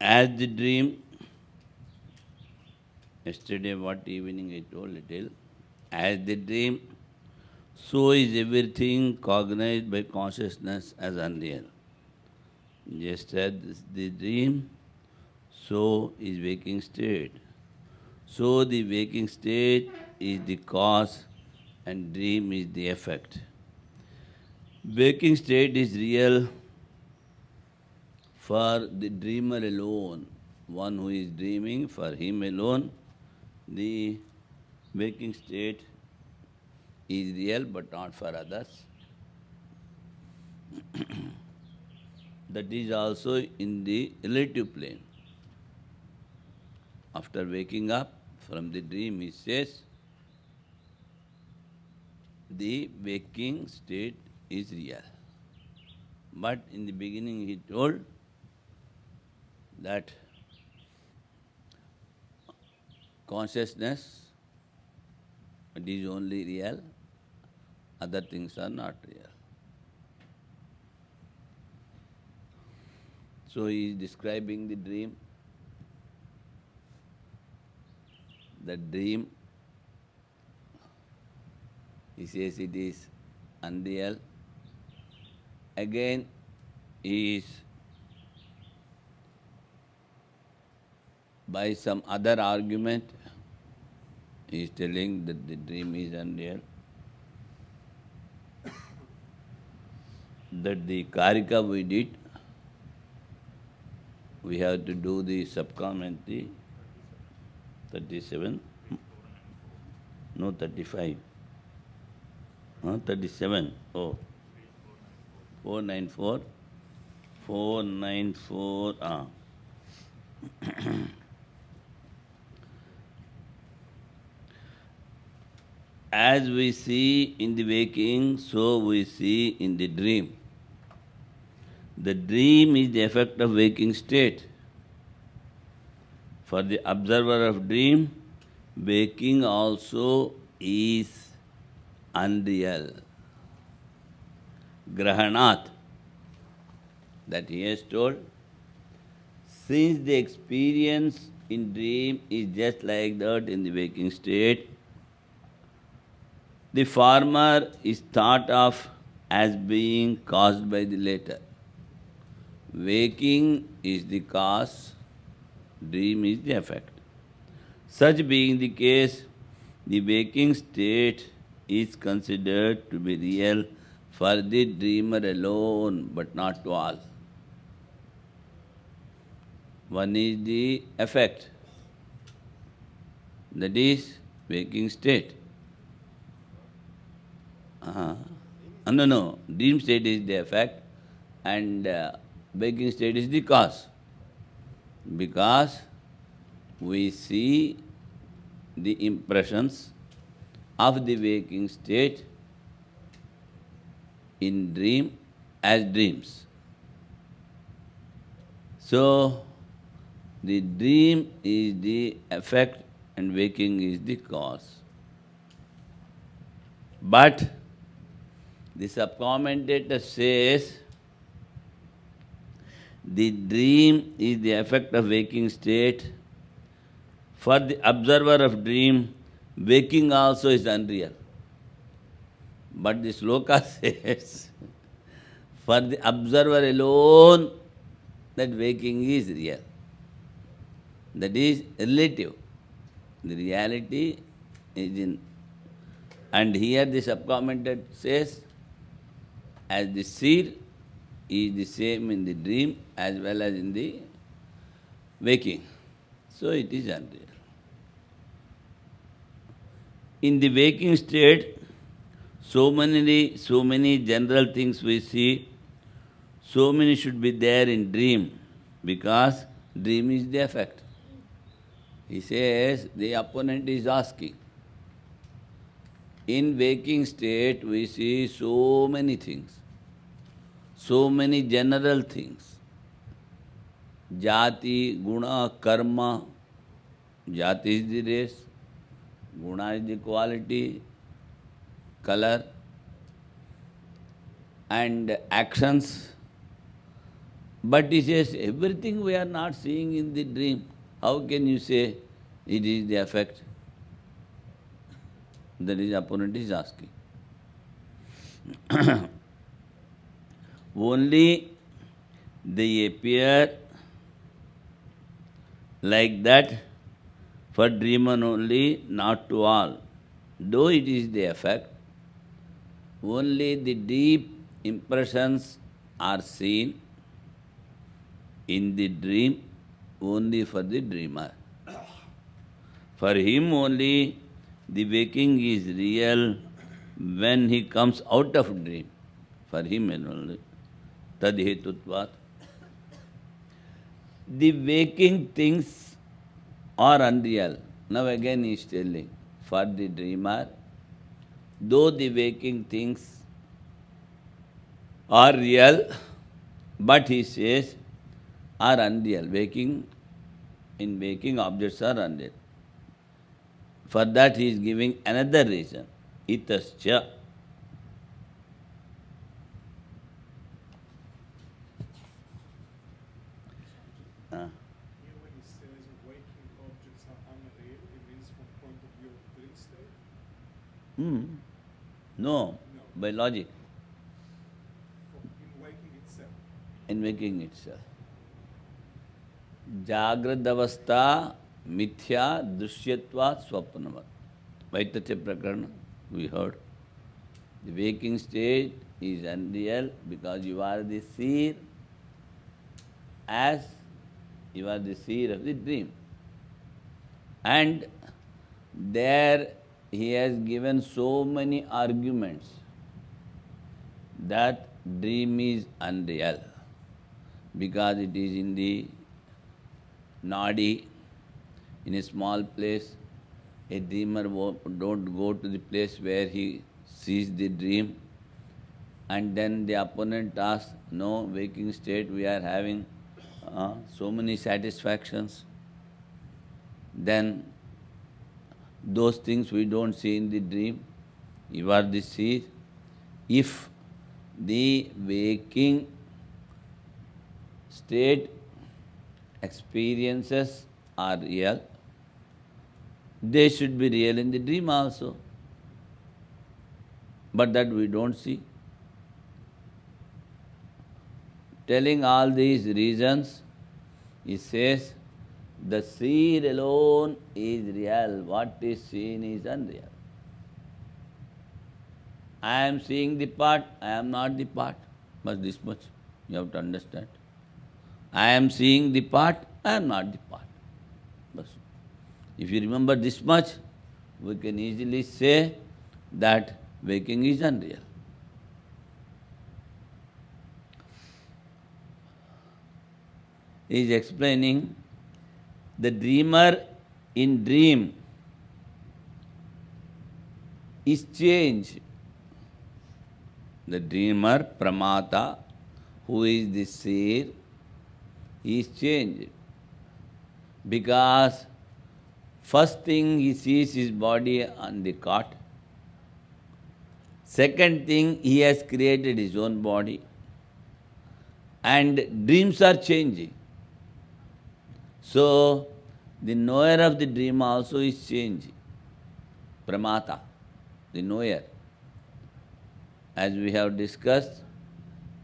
As the dream, yesterday what evening I told little, as the dream, so is everything cognized by consciousness as unreal. Just as the dream, so is waking state. So the waking state is the cause and dream is the effect. Waking state is real for the dreamer alone. One who is dreaming, for him alone, the waking state is real but not for others. That is also in the relative plane. After waking up from the dream, he says, the waking state is real. But in the beginning he told that consciousness, it is only real, other things are not real. So he is describing the dream. The dream, he says it is unreal. Again, he is by some other argument, he is telling that the dream is unreal. That the karika we did, we have to do the subcommentary, 37, no 35, 37, oh, 494, 494, As we see in the waking, so we see in the dream. The dream is the effect of waking state. For the observer of dream, waking also is unreal. Grahanat, that he has told, since the experience in dream is just like that in the waking state, the former is thought of as being caused by the latter. Waking is the cause, dream is the effect. Such being the case, the waking state is considered to be real for the dreamer alone, but not to all. One is the effect, that is waking state. No, dream state is the effect and waking state is the cause. Because we see the impressions of the waking state in dream as dreams. So, the dream is the effect and waking is the cause. But the subcommentator says the dream is the effect of waking state. For the observer of dream, waking also is unreal. But the sloka says, for the observer alone, that waking is real. That is relative. The reality is in. And here the subcommentator says, as the seed is the same in the dream as well as in the waking. So it is unreal. In the waking state, so many general things we see, so many should be there in dream, because dream is the effect. He says, the opponent is asking, in waking state we see so many things, so many general things. Jati, guna, karma. Jati is the race, guna is the quality, color, and actions. But he says, everything we are not seeing in the dream. How can you say it is the effect? That is, opponent is asking. Only they appear like that for dreamer only, not to all. Though it is the effect, only the deep impressions are seen in the dream only for the dreamer. For him only the waking is real when he comes out of dream. For him only. Tad hetutvat. The waking things are unreal. Now again he is telling, for the dreamer, though the waking things are real, but he says are unreal. In waking objects are unreal. For that he is giving another reason. Itascha. Here when he says waking objects are unreal, it means from point of view of dream state? No, No. by logic. In waking itself. In waking itself. Jagrad avastha mithya drishyatvat swapnavat. Vaitatya prakarana, we heard. The waking state is unreal because you are the seer as you are the seer of the dream. And there he has given so many arguments that dream is unreal because it is in the nadi, in a small place. A dreamer don't go to the place where he sees the dream. And then the opponent asks, no, waking state we are having so many satisfactions. Then those things we don't see in the dream. You are the seer. If the waking state experiences are real, they should be real in the dream also. But that we don't see. Telling all these reasons, he says, the seer alone is real. What is seen is unreal. I am seeing the part, I am not the part. But this much you have to understand. I am seeing the part, I am not the part. But if you remember this much, we can easily say that waking is unreal. He is explaining the dreamer in dream is changed. The dreamer, pramata, who is the seer, is changed. Because first thing he sees his body on the cot. Second thing, he has created his own body. And dreams are changing. So, the knower of the dream also is changing. Pramata, the knower. As we have discussed,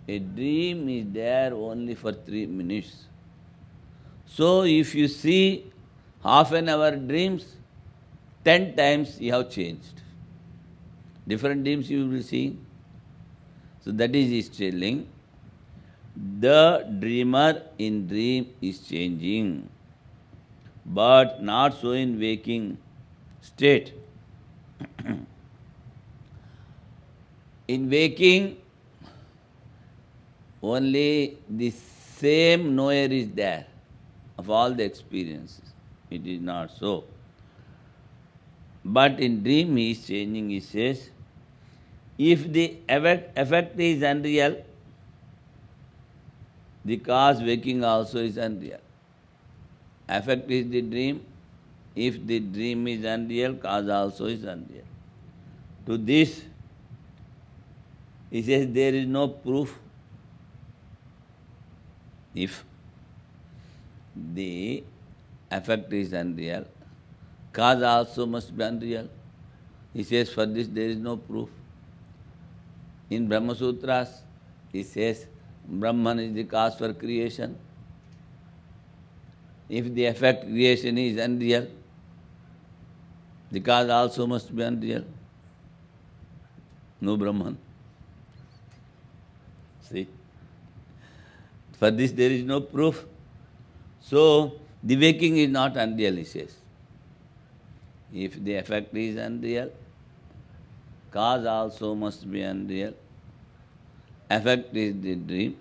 a dream is there only for 3 minutes. So, if you see half an hour dreams, 10 times you have changed. Different dreams you will be seeing. So, that is his telling. The dreamer in dream is changing, but not so in waking state. In waking, only the same knower is there of all the experiences. It is not so. But in dream he is changing, he says, if the effect is unreal, the cause waking also is unreal. Effect is the dream. If the dream is unreal, cause also is unreal. To this, he says there is no proof. if the effect is unreal, cause also must be unreal. He says, for this there is no proof. In Brahma Sutras, he says, Brahman is the cause for creation. If the effect creation is unreal, the cause also must be unreal. No Brahman. See? For this there is no proof. So, the waking is not unreal, he says. If the effect is unreal, cause also must be unreal. Effect is the dream.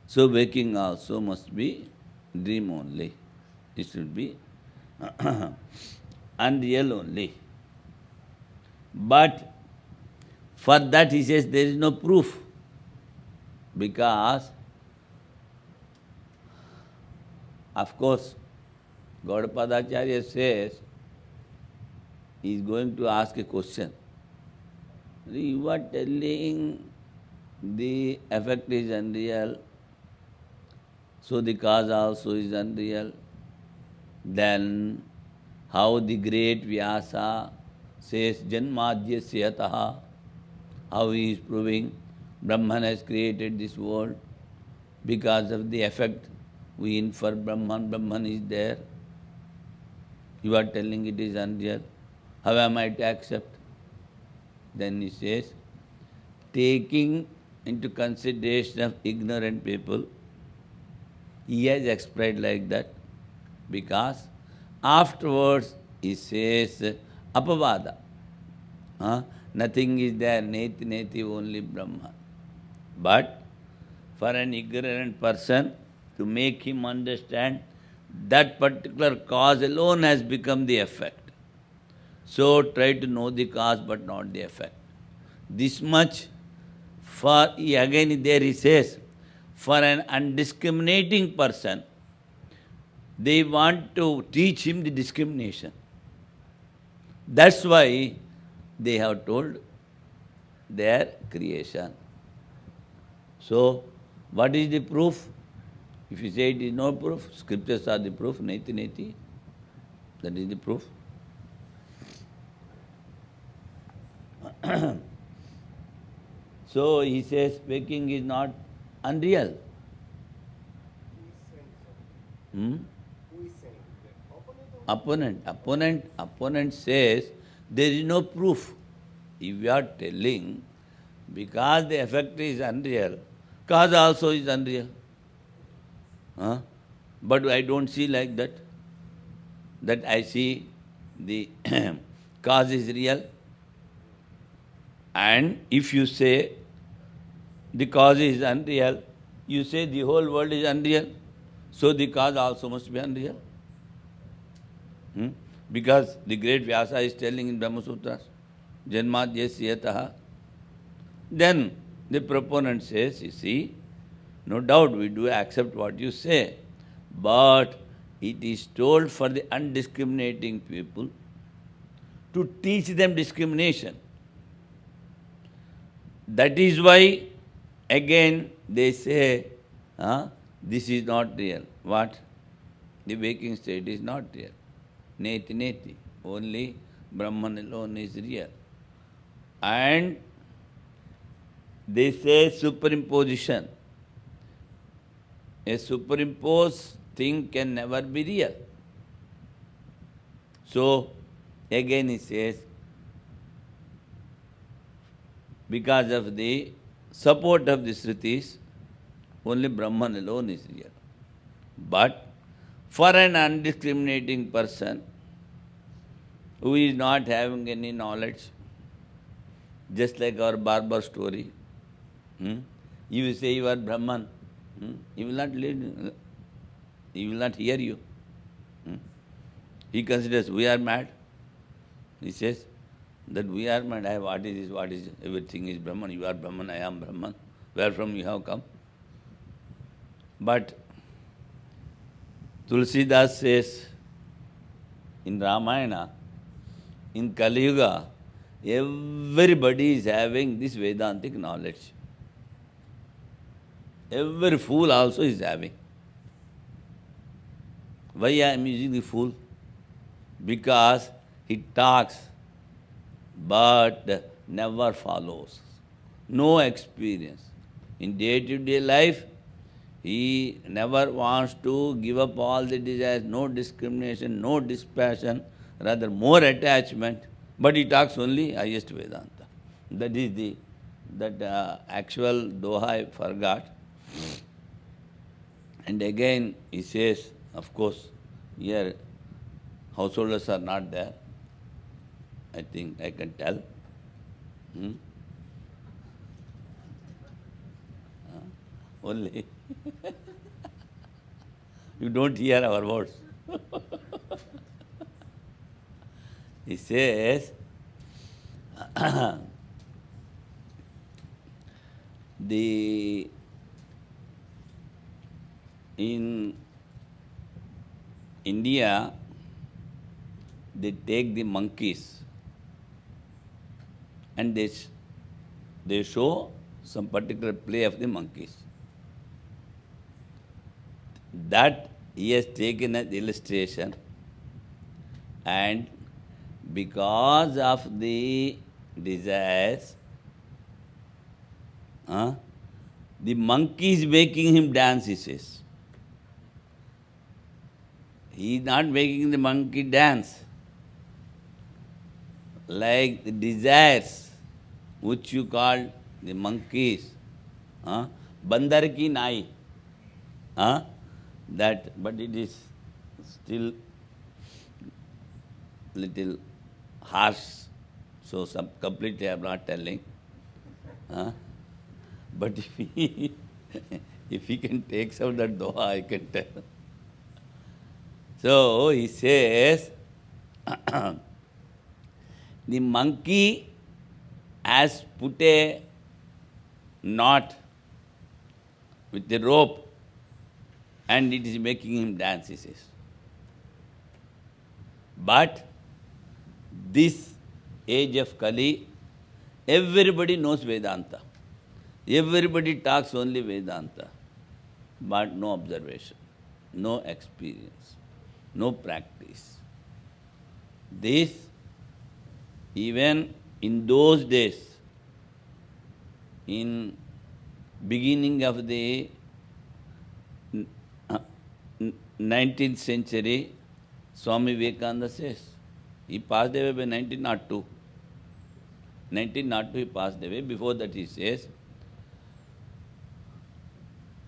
So, waking also must be dream only. It should be unreal only. But for that he says there is no proof, because of course Gaudapadacharya says he is going to ask a question. You are telling the effect is unreal, so the cause also is unreal. Then how the great Vyasa says Janmadhyasya yataha, how he is proving Brahman has created this world. Because of the effect we infer Brahman is there. You are telling it is unreal. How am I to accept? Then he says, taking into consideration of ignorant people, he has explained like that, because afterwards he says, apavada. Nothing is there, neti neti, only Brahman. But for an ignorant person, to make him understand, that particular cause alone has become the effect. So try to know the cause but not the effect. This much, for again there he says, for an undiscriminating person, they want to teach him the discrimination. That's why they have told their creation. So, what is the proof? If you say it is no proof, scriptures are the proof, neti neti. That is the proof. So, he says waking is not unreal. Who is saying? The opponent? Opponent says there is no proof. If you are telling, because the effect is unreal, cause also is unreal. But I don't see like that. That I see the cause is real. And if you say the cause is unreal, you say the whole world is unreal. So the cause also must be unreal. Because the great Vyasa is telling in Brahma Sutras, Janmadhyasya yataha. Then the proponent says, you see, no doubt we do accept what you say, but it is told for the undiscriminating people to teach them discrimination. That is why, again, they say, this is not real. What? The waking state is not real. Neti neti. Only Brahman alone is real. And they say superimposition. A superimposed thing can never be real. So, again he says, because of the support of the Shrutis, only Brahman alone is real. But for an undiscriminating person who is not having any knowledge, just like our barber story, you say you are Brahman, he will not listen, he will not hear you. He considers we are mad. He says that we are mad. What is this? What is everything is Brahman? You are Brahman, I am Brahman. Where from you have come? But Tulsidas says in Ramayana, in Kali Yuga, everybody is having this Vedantic knowledge. Every fool also is having. Why I am using the fool? Because he talks but never follows. No experience. In day-to-day life, he never wants to give up all the desires, no discrimination, no dispassion, rather more attachment, but he talks only highest Vedanta. That is that actual Doha I forgot. And again he says, of course, here householders are not there. I think I can tell. Only. You don't hear our words. He says, in India, they take the monkeys and they show some particular play of the monkeys. That he has taken as illustration, and because of the desires, the monkey is making him dance, he says. He is not making the monkey dance. Like the desires, which you call the monkeys, bandar ki nai, that, but it is still little harsh, so completely I am not telling. But if he can take some that doha, I can tell. So he says, the monkey has put a knot with the rope and it is making him dance, he says. But this age of Kali, everybody knows Vedanta. Everybody talks only Vedanta, but no observation, no experience, no practice. This, even in those days, in beginning of the 19th century, Swami Vivekananda says, he passed away by 1902. 1902 he passed away. Before that he says,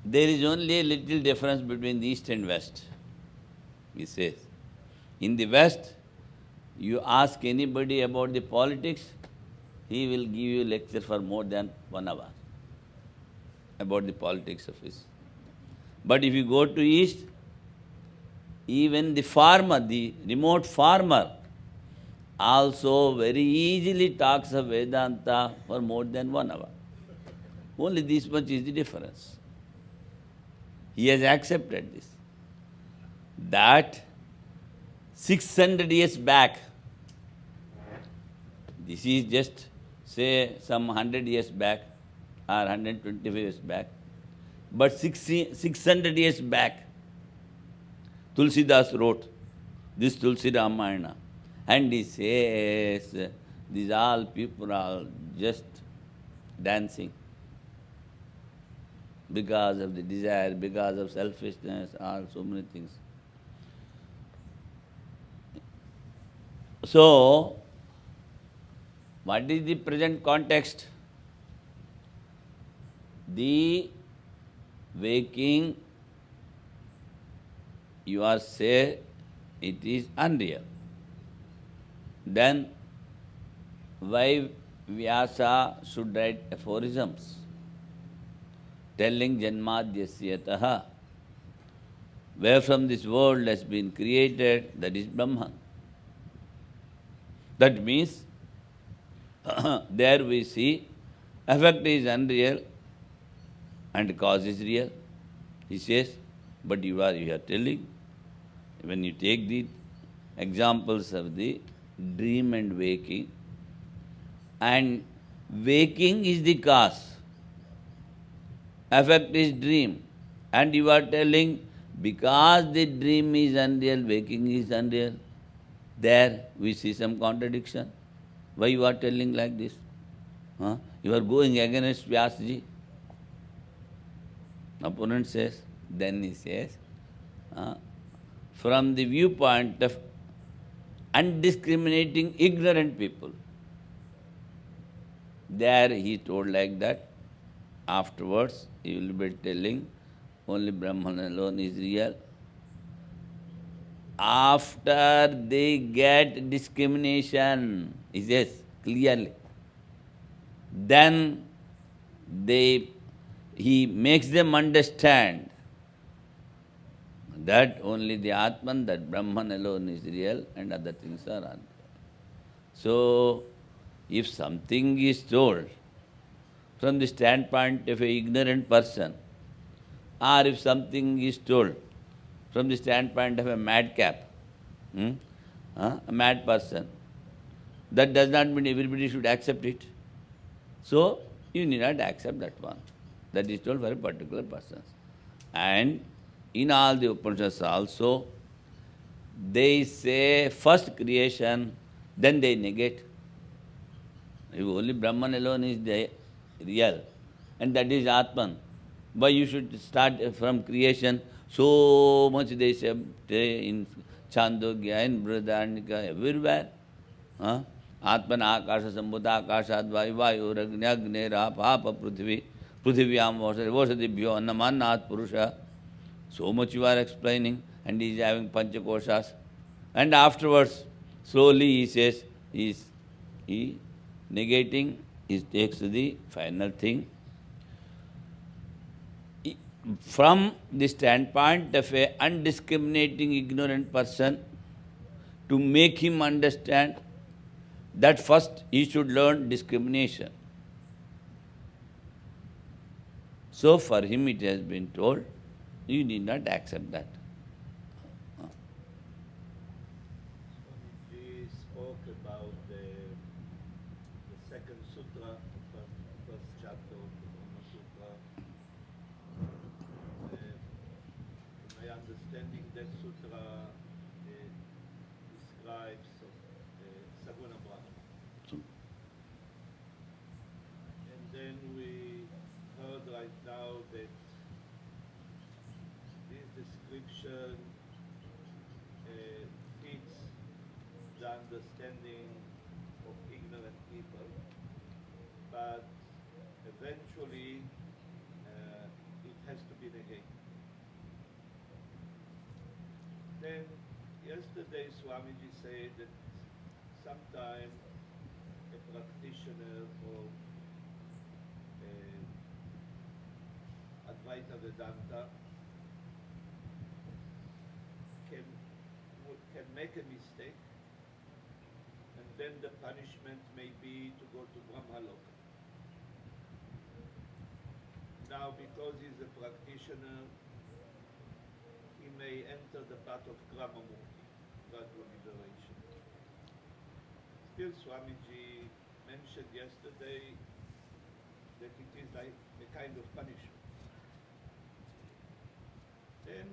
there is only a little difference between the East and West. He says, in the West, you ask anybody about the politics, he will give you a lecture for more than 1 hour about the politics of his. But if you go to East, even the farmer, the remote farmer, also very easily talks of Vedanta for more than 1 hour. Only this much is the difference. He has accepted this. That 600 years back, this is just, say, some 100 years back or 125 years back, but 600 years back, Tulsidas wrote this Tulsi Ramayana, and he says, these all people are just dancing because of the desire, because of selfishness, all so many things. So, what is the present context? The waking, you are say it is unreal. Then why Vyasa should write aphorisms telling Janmadhyasya, where from this world has been created, that is Brahman. That means there we see effect is unreal and cause is real. He says, but you are telling, when you take the examples of the dream and waking is the cause. affect is dream. And you are telling, because the dream is unreal, waking is unreal. There we see some contradiction. Why you are telling like this? Huh? You are going against Vyasji. Opponent says, then he says, from the viewpoint of undiscriminating ignorant people. There he told like that. Afterwards, he will be telling only Brahman alone is real. After they get discrimination, he says clearly, then he makes them understand that only the Atman, that Brahman alone is real and other things are unreal. So, if something is told from the standpoint of an ignorant person, or if something is told from the standpoint of a madcap, a mad person, that does not mean everybody should accept it. So, you need not accept that one. That is told for a particular person. And in all the Upanishads also, they say first creation, then they negate. If only Brahman alone is the real, and that is Atman, why you should start from creation? So much they say in Chandogya, in Brihadaranyaka, everywhere. Atman akasha sambhuta akashad vayu vayu ragnya agnera papa prithvi prithvyam vosadibhyo annamannat purusha. So much you are explaining, and he is having panchakoshas. And afterwards, slowly he says, he negating, he takes the final thing. From the standpoint of an undiscriminating ignorant person, to make him understand that first he should learn discrimination. So for him it has been told, you need not accept that. Swamiji spoke about the second sutra, first chapter of the Brahma Sutra. In my understanding, that sutra describes Saguna Brahma. And then we heard right now that this description fits the understanding of ignorant people, but eventually it has to be negated. Then yesterday Swamiji said that sometime a practitioner of Advaita Vedanta can make a mistake, and then the punishment may be to go to Brahmaloka. Now, because he's a practitioner, he may enter the path of Kramamukti, gradual liberation. Still, Swamiji mentioned yesterday that it is like a kind of punishment. Then,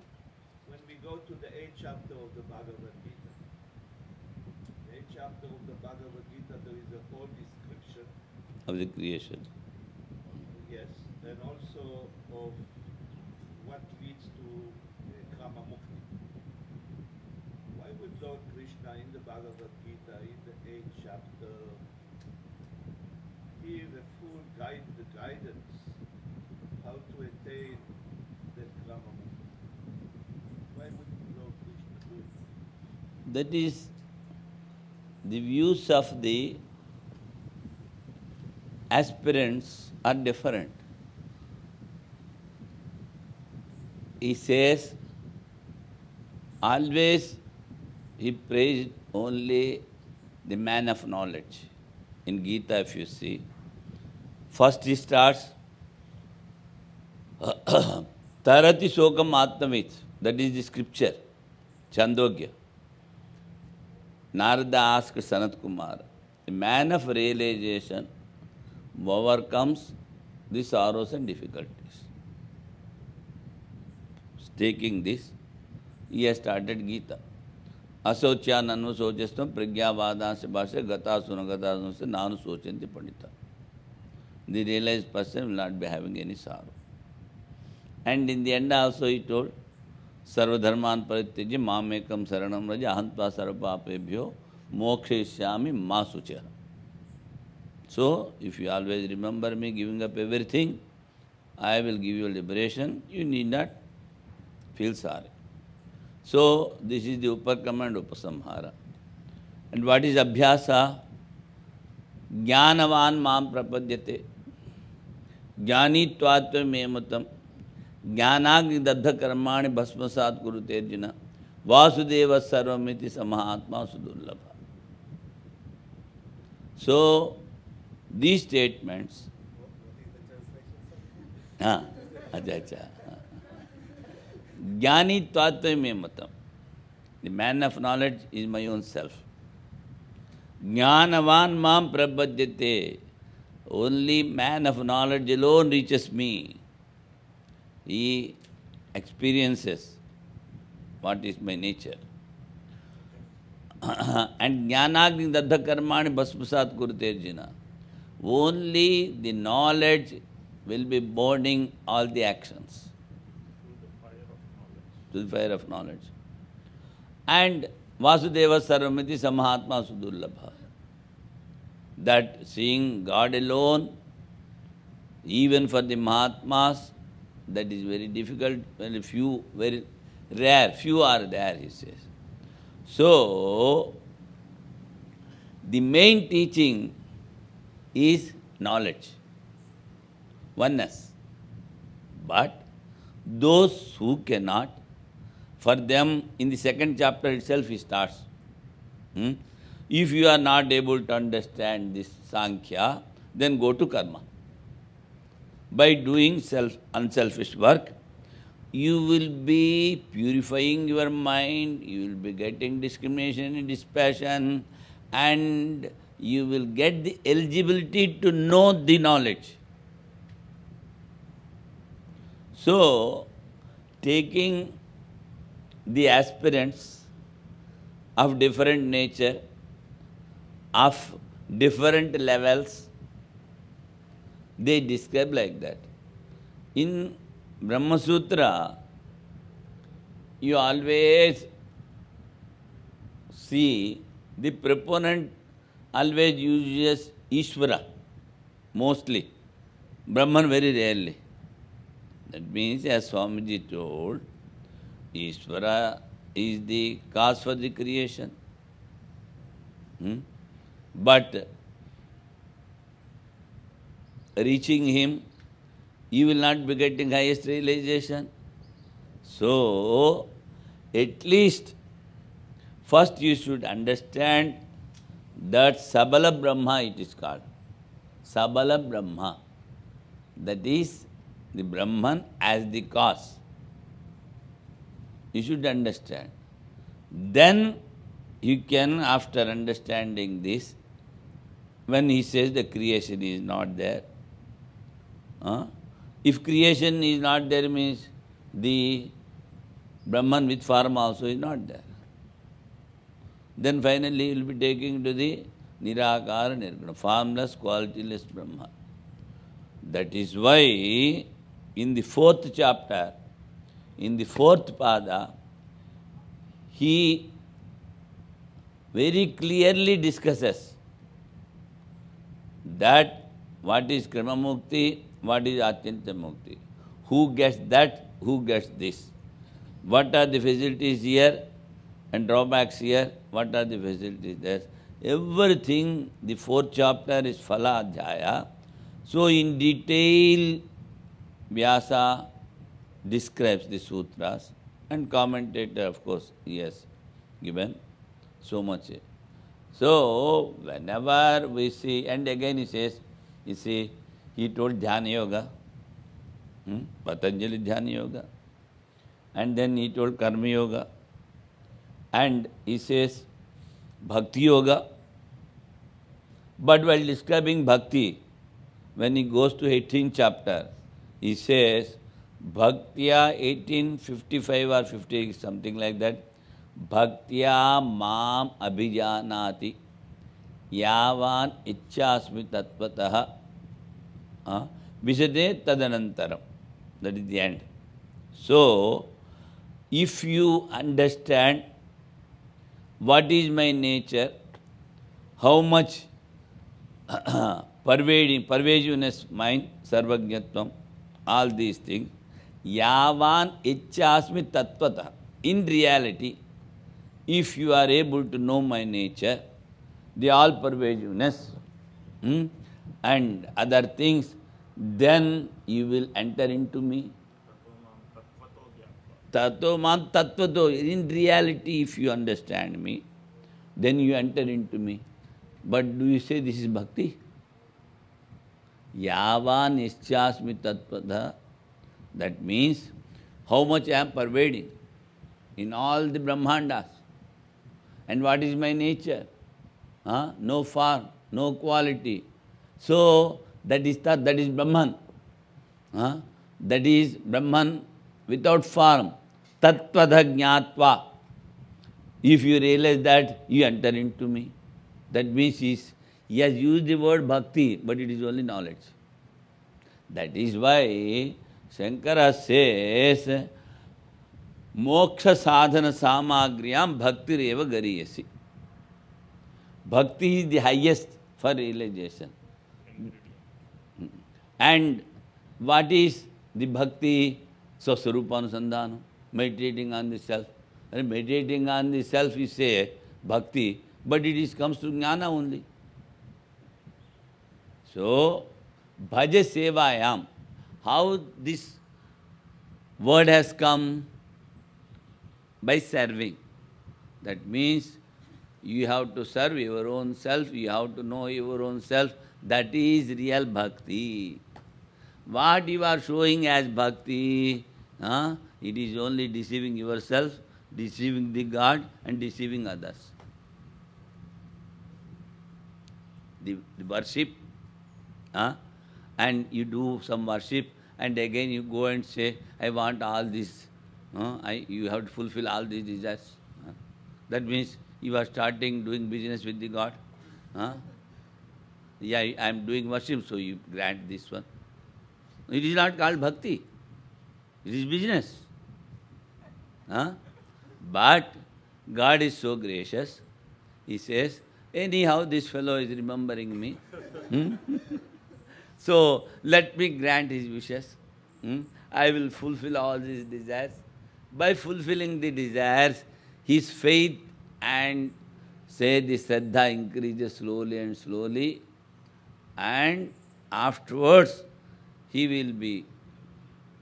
when we go to the 8th chapter of the Bhagavad Gita, the 8th chapter of the Bhagavad Gita, there is a whole description Of the creation. yes, and also of what leads to Kama Mukti. Why would Lord Krishna in the Bhagavad Gita, in the 8th chapter, give a full guidance how to attain that Kama Mukti? Why would Lord Krishna do it? That is, the views of the aspirants are different. He says, always he praised only the man of knowledge. In Gita, if you see, first he starts, Tarati Sokam Atmavit, that is the scripture, Chandogya. Narada asked Sanat Kumara, the man of realization overcomes the sorrows and difficulties. taking this, he has started Gita. Asocya nanu sochastam pragyavadasya bhasya gata sunagata se nanu sochanti pandita. The realized person will not be having any sorrow. And in the end also he told, Sarvadharman parityajya mamekam saranam raja ahantva sarvapapebhyo mokshishyami ma sucha. So, if you always remember me giving up everything, I will give you liberation. You need not feel sorry. So, this is the Upakama and Upasamhara. And what is Abhyasa? Jnanavan mam prapadyate. Jnani tvatva mematam. Jnanagni daddha karmani bhasmasat kurute arjuna. Vasudeva sarvamiti samahatma sudullabha. So, these statements. Jnani tvatva mematam. The man of knowledge is my own self. Jnanavan mam prapadyate. Only man of knowledge alone reaches me. He experiences what is my nature. And jnanagni daddha karmani bhasmasat kurute arjuna. Only the knowledge will be burning all the actions. To the fire of knowledge. And Vasudeva sarvamiti samahatma sudullabha. That seeing God alone, even for the Mahatmas, that is very difficult, very few, very rare, few are there, he says. So, the main teaching is knowledge, oneness. But those who cannot, for them, in the second chapter itself he starts. If you are not able to understand this Sankhya, then go to karma. By doing unselfish work, you will be purifying your mind, you will be getting discrimination and dispassion, and you will get the eligibility to know the knowledge. So, taking the aspirants of different nature, of different levels, they describe like that. In Brahma Sutra, you always see the proponent always uses Ishvara, mostly. Brahman very rarely. That means, as Swamiji told, Ishvara is the cause for the creation. But reaching him, you will not be getting highest realization. So, at least, first you should understand that Sabala Brahma it is called. Sabala Brahma. That is the Brahman as the cause. You should understand. Then you can, after understanding this, when he says the creation is not there, if creation is not there means the Brahman with form also is not there. Then finally he will be taking to the Nirakara Nirguna, formless, qualityless Brahma. That is why in the fourth chapter, in the fourth pada, he very clearly discusses that what is Krama Mukti, what is Atyanta Mukti. Who gets that, who gets this. What are the facilities here and drawbacks here, what are the facilities there. Everything, the fourth chapter is Phala Adhyaya. So in detail, Vyasa describes the sutras and commentator, of course, he has given so much. So, whenever we see, and again he says, you see, he told Dhyana Yoga, Patanjali Dhyana Yoga, and then he told Karma Yoga, and he says Bhakti Yoga. But while describing Bhakti, when he goes to 18th chapter, he says, Bhaktya 1855 or 50, something like that. Bhaktya mam abhijanati yavan ichchasmi tatvatah visade tadanantaram. That is the end. So, if you understand what is my nature, how much pervasiveness mine, sarvajnatvam, all these things, yavan ichchasmi tattvata. In reality, if you are able to know my nature, the all pervasiveness and other things, then you will enter into me. Tato man tattvato. In reality, if you understand me, then you enter into me. But do you say this is bhakti? Yavan ischasmi tattvata. That means how much I am pervading in all the Brahmandas. And what is my nature? No form, no quality. So that is Brahman. That is Brahman without form. Tattvadha jnatva. If you realize that, you enter into me. That means he has used the word bhakti, but it is only knowledge. That is why Shankara says, moksha sadhana samagriyam bhakti reva gariyasi. Bhakti is the highest for realization. And what is the bhakti? So, Swarupanusandhana, meditating on the self. And meditating on the self is say bhakti, but it comes to jnana only. So, bhaja sevayam. How this word has come? By serving. That means you have to serve your own self, you have to know your own self. That is real bhakti. What you are showing as bhakti, it is only deceiving yourself, deceiving the God and deceiving others. The worship, and you do some worship and again you go and say, I want all this. You have to fulfill all these desires. That means you are starting doing business with the God. Yeah, I am doing worship, so you grant this one. It is not called bhakti. It is business. But God is so gracious. He says, anyhow, this fellow is remembering me. So, let me grant his wishes. I will fulfill all these desires. By fulfilling the desires, his faith and say the Shraddha increases slowly and slowly, and afterwards he will be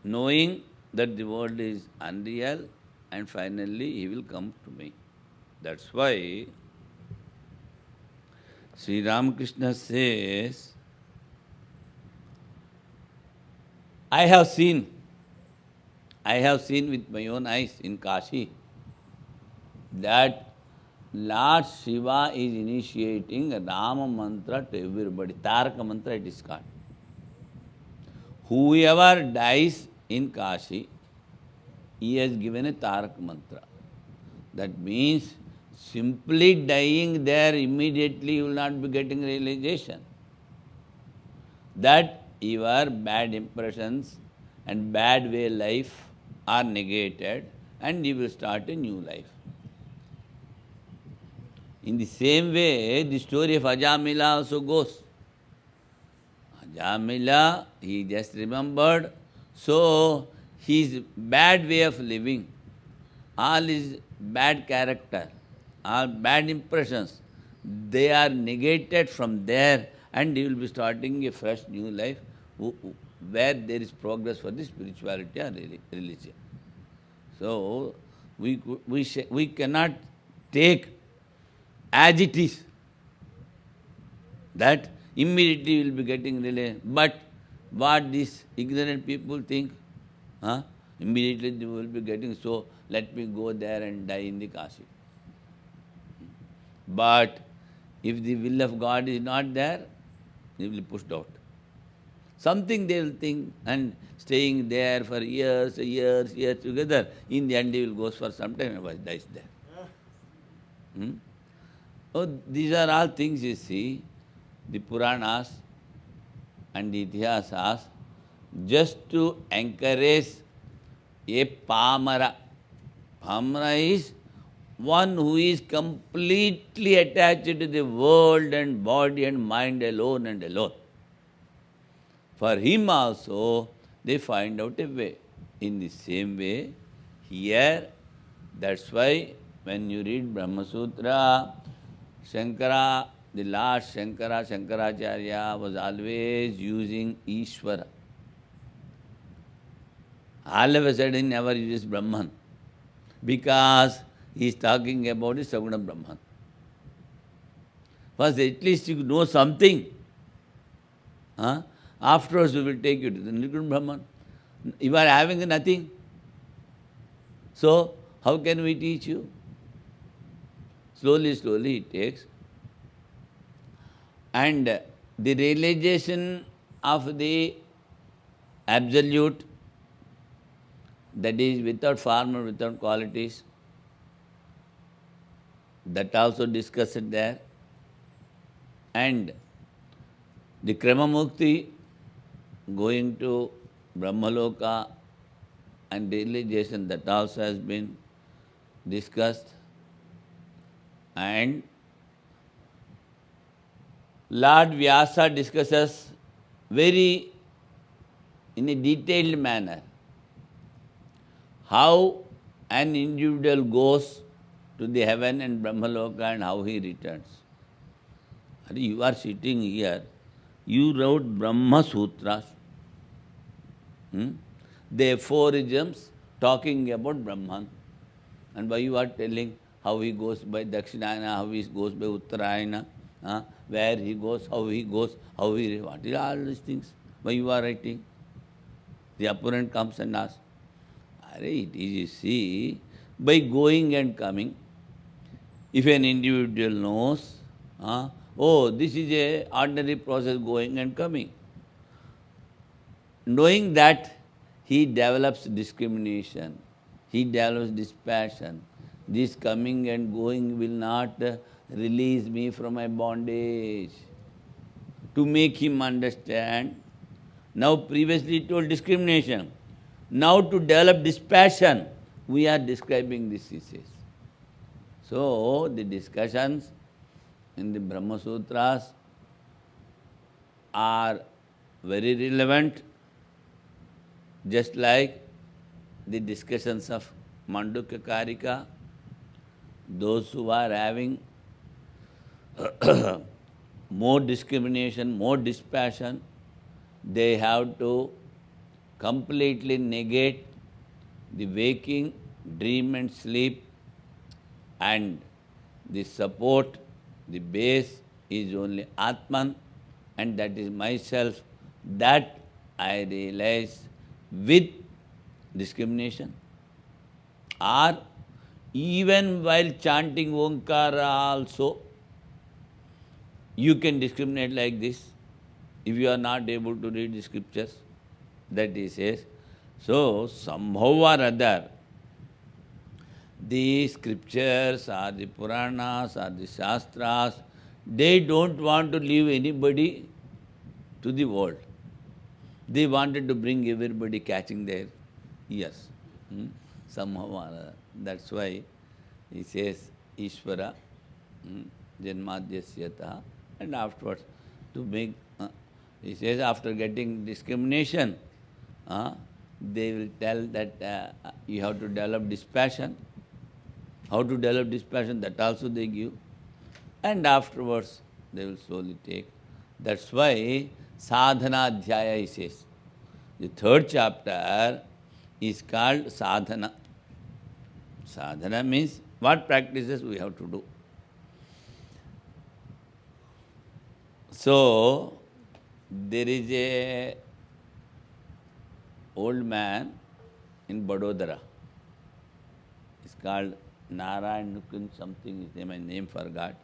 knowing that the world is unreal, and finally he will come to me. That's why Sri Ramakrishna says, I have seen with my own eyes in Kashi that Lord Shiva is initiating a Rama mantra to everybody. Taraka mantra it is called. Whoever dies in Kashi, he has given a Taraka mantra. That means simply dying there immediately you will not be getting realization. That your bad impressions and bad way life are negated and you will start a new life. In the same way, the story of Ajamila also goes. Ajamila, he just remembered, so his bad way of living, all his bad character, all bad impressions, they are negated from there and he will be starting a fresh new life where there is progress for the spirituality or religion. So, we cannot take as it is, that immediately we will be getting religion. But what these ignorant people think, immediately they will be getting, so let me go there and die in the Kashi. But if the will of God is not there, he will be pushed out. Something they will think, and staying there for years together. In the end, he will go for some time and dies there. Hmm? Oh, these are all things you see, the Puranas and the Itihasas, just to encourage a Pamara. Pamara is one who is completely attached to the world and body and mind alone and alone. For him also, they find out a way. In the same way, here, that's why when you read Brahma Sutra, Shankara, the last Shankaracharya was always using Ishvara. All of a sudden, he never uses Brahman, because he is talking about the Saguna Brahman. First, at least you know something. Huh? Afterwards, we will take you to the Nirguna Brahman. You are having nothing. So, how can we teach you? Slowly it takes. And the realization of the absolute, that is without form or without qualities, that also discussed there. And the Krama Mukti, going to Brahmaloka and realization, that also has been discussed. And Lord Vyasa discusses very in a detailed manner how an individual goes to the heaven and Brahmaloka and how he returns. You are sitting here, you wrote Brahma Sutras. The aphorisms talking about Brahman. And why you are telling how he goes by Dakshinayana, how he goes by Uttarayana, where he goes, how he goes, what is all these things? Why you are writing? The opponent comes and asks. It is, you see, by going and coming, if an individual knows, oh, this is a ordinary process, going and coming. Knowing that, he develops discrimination, he develops dispassion. This coming and going will not release me from my bondage. To make him understand, now previously he told discrimination. Now to develop dispassion, we are describing this, he says. So, the discussions in the Brahma Sutras are very relevant, just like the discussions of Mandukya Karika. Those who are having more discrimination, more dispassion, they have to completely negate the waking, dream and sleep, and the support, the base is only Atman, and that is myself. That I realize with discrimination. Or even while chanting Omkara also, you can discriminate like this, if you are not able to read the scriptures, that he says. So, somehow or other, the scriptures or the Puranas or the Shastras, they don't want to leave anybody to the world. They wanted to bring everybody catching their ears. Somehow or other. That's why he says Ishvara, Janmadhyasyataha, and afterwards to make, he says after getting discrimination, they will tell that you have to develop dispassion. How to develop dispassion, that also they give. And afterwards, they will slowly take. That's why Sadhana Adhyaya, he says. The third chapter is called Sadhana. Sadhana means what practices we have to do. So, there is a old man in Vadodara. It's called Narayan Nukun something, his name, my name forgot.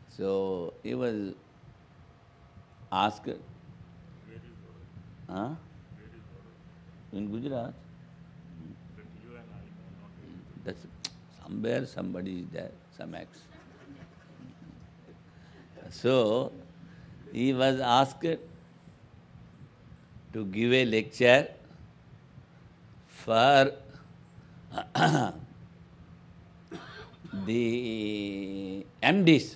So, he was asked, Huh? In Gujarat. That's somewhere somebody is there, some ex. So, he was asked to give a lecture for the MDs,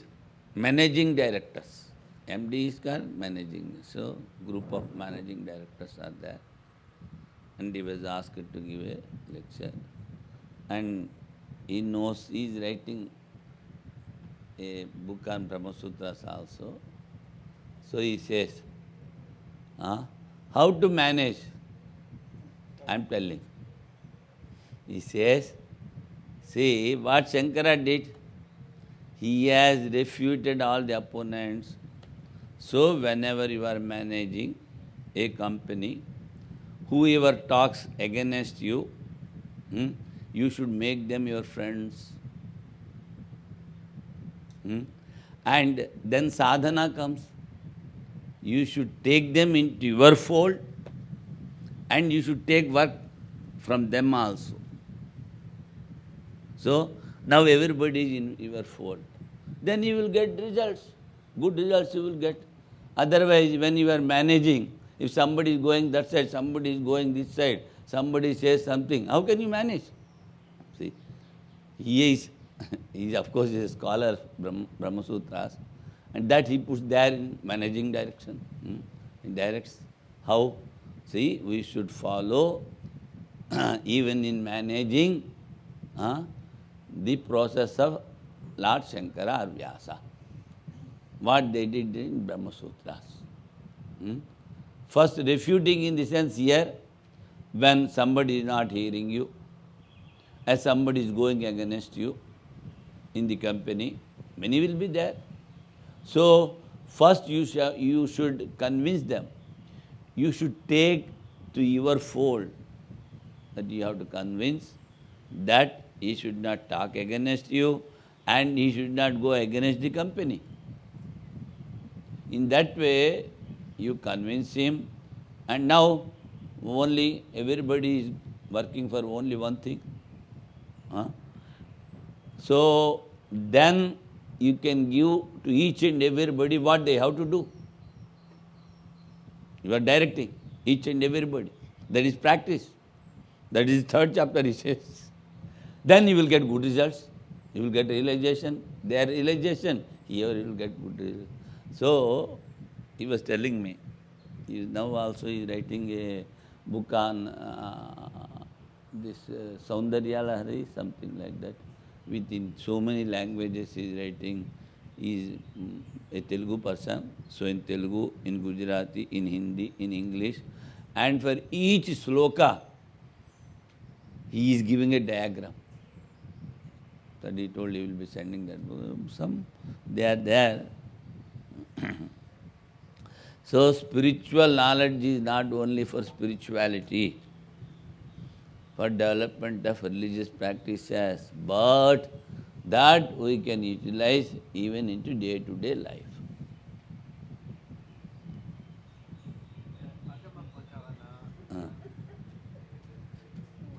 managing directors. MD is called managing. So, group of managing directors are there. And he was asked to give a lecture. And he knows, he is writing a book on Brahma Sutras also. So he says, how to manage? I am telling. He says, see what Shankara did. He has refuted all the opponents. So whenever you are managing a company, whoever talks against you, you should make them your friends. And then sadhana comes. You should take them into your fold and you should take work from them also. So, now everybody is in your fold. Then you will get results. Good results you will get. Otherwise, when you are managing, if somebody is going that side, somebody is going this side, somebody says something, how can you manage? See, he is of course a scholar of Brahma Sutras, and that he puts there in managing direction. He directs how. See, we should follow even in managing the process of Lord Shankara or Vyasa. What they did in Brahma Sutras. First refuting in the sense here, when somebody is not hearing you, as somebody is going against you in the company, many will be there. So, first you should convince them. You should take to your fold, that you have to convince that he should not talk against you and he should not go against the company. In that way, you convince him, and now only everybody is working for only one thing. So, then you can give to each and everybody what they have to do. You are directing each and everybody. That is practice. That is third chapter, he says. Then you will get good results. You will get realization. Their realization, here you will get good results. So, he was telling me, now also he is writing a book on this Saundarya Lahari, something like that. Within so many languages he is writing. He is a Telugu person, so in Telugu, in Gujarati, in Hindi, in English. And for each sloka, he is giving a diagram. That he told he will be sending that. Some, they are there. So spiritual knowledge is not only for spirituality, for development of religious practices, but that we can utilize even into day-to-day life.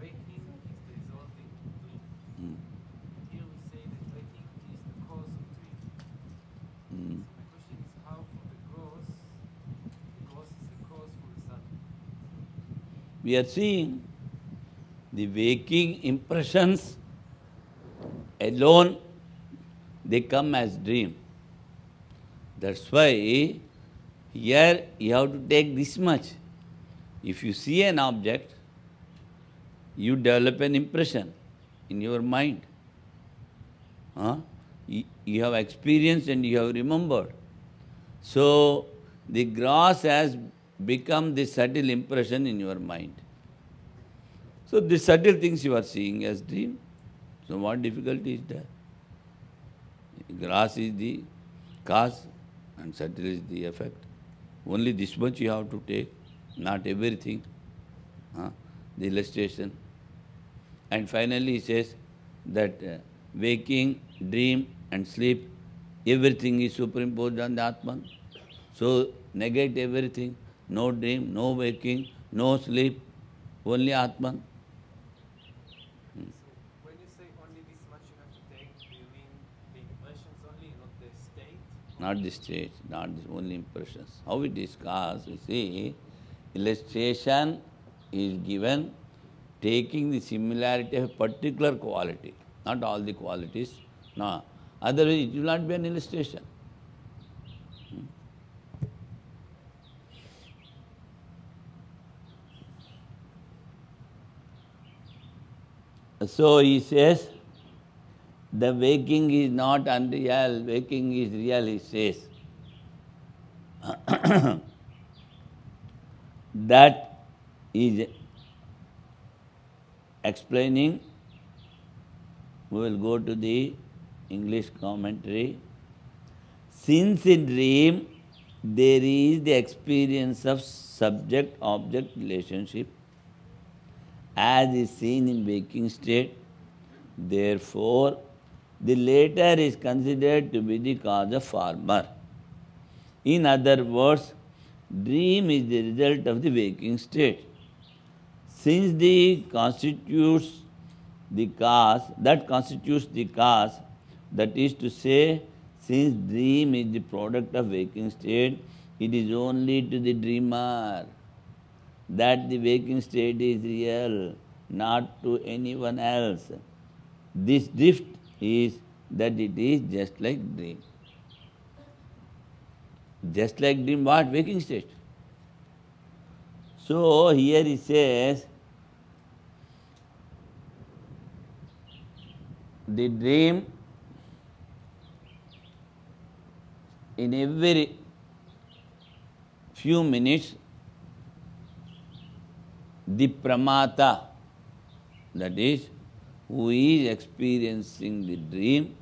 Waking is the resulting dream. Here we say that waking is the cause of dream. My question is how for the cause is the cause for the sun. We are seeing the waking impressions alone, they come as dream. That's why here you have to take this much. If you see an object, you develop an impression in your mind. You have experienced and you have remembered. So, the grass has become the subtle impression in your mind. So, the subtle things you are seeing as dream. So, what difficulty is there? Grass is the cause and subtle is the effect. Only this much you have to take, not everything. The illustration. And finally he says that waking, dream and sleep, everything is superimposed on the Atman. So negate everything. no dream, no waking, no sleep, only Atman. So when you say only this much you have to take, do you mean the impressions only, not the state? Not the state, not the only impressions. How we discuss, you see, illustration is given taking the similarity of a particular quality, not all the qualities. No. Otherwise, it will not be an illustration. So he says, the waking is not unreal, waking is real, he says. That is explaining. We will go to the English commentary. Since in dream there is the experience of subject-object relationship as is seen in waking state, therefore the latter is considered to be the cause of former. In other words, dream is the result of the waking state. Since constitutes the cause, that is to say, since dream is the product of waking state, it is only to the dreamer that the waking state is real, not to anyone else. This drift is that it is just like dream. Just like dream, what? Waking state. So here he says, the dream in every few minutes, the pramata, that is, who is experiencing the dream,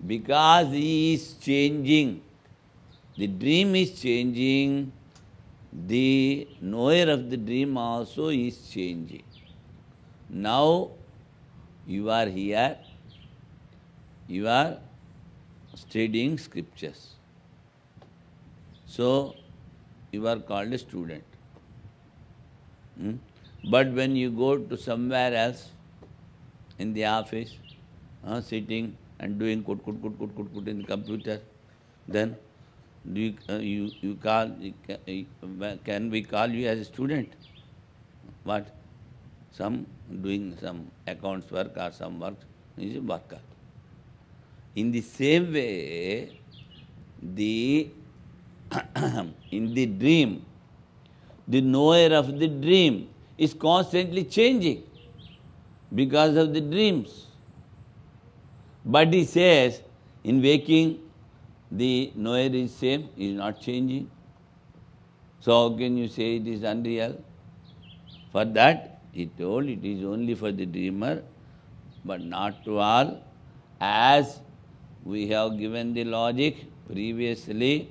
because he is changing, the dream is changing, the knower of the dream also is changing. Now you are here, you are studying scriptures. So you are called a student. But when you go to somewhere else, in the office, sitting and doing kut in the computer, then do can we call you as a student? What? Some doing some accounts work or some work is a worker. In the same way, in the dream, the knower of the dream is constantly changing because of the dreams. But he says, in waking, the knower is same, is not changing. So how can you say it is unreal? For that, he told it is only for the dreamer, but not to all. As we have given the logic previously,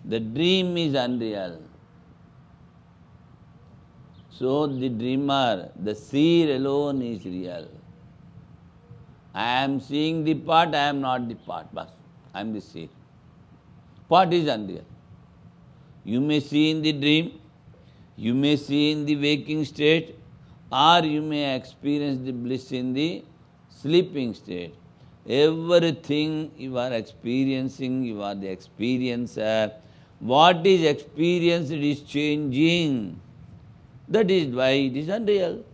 the dream is unreal. So the dreamer, the seer alone is real. I am seeing the part, I am not the part, but I am the seer. Part is unreal. You may see in the dream, you may see in the waking state, or you may experience the bliss in the sleeping state. Everything you are experiencing, you are the experiencer. What is experienced is changing. That is why it is unreal.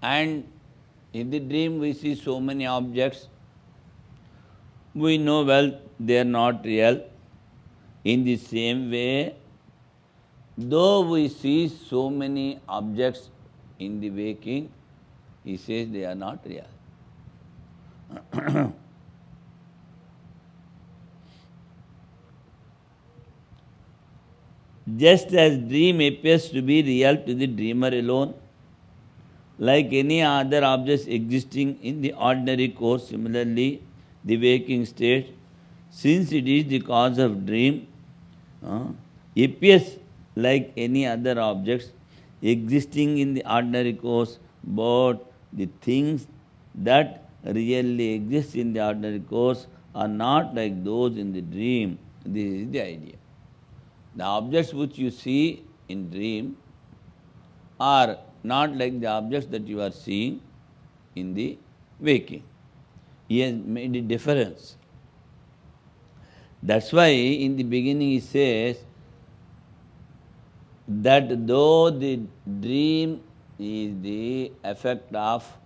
And in the dream we see so many objects. We know well they are not real. In the same way, though we see so many objects in the waking, he says they are not real. Just as dream appears to be real to the dreamer alone, like any other objects existing in the ordinary course, similarly, the waking state, since it is the cause of dream, appears like any other objects existing in the ordinary course, but the things that really exist in the ordinary course are not like those in the dream. This is the idea. The objects which you see in dream are not like the objects that you are seeing in the waking. He has made a difference. That's why in the beginning he says that though the dream is the effect of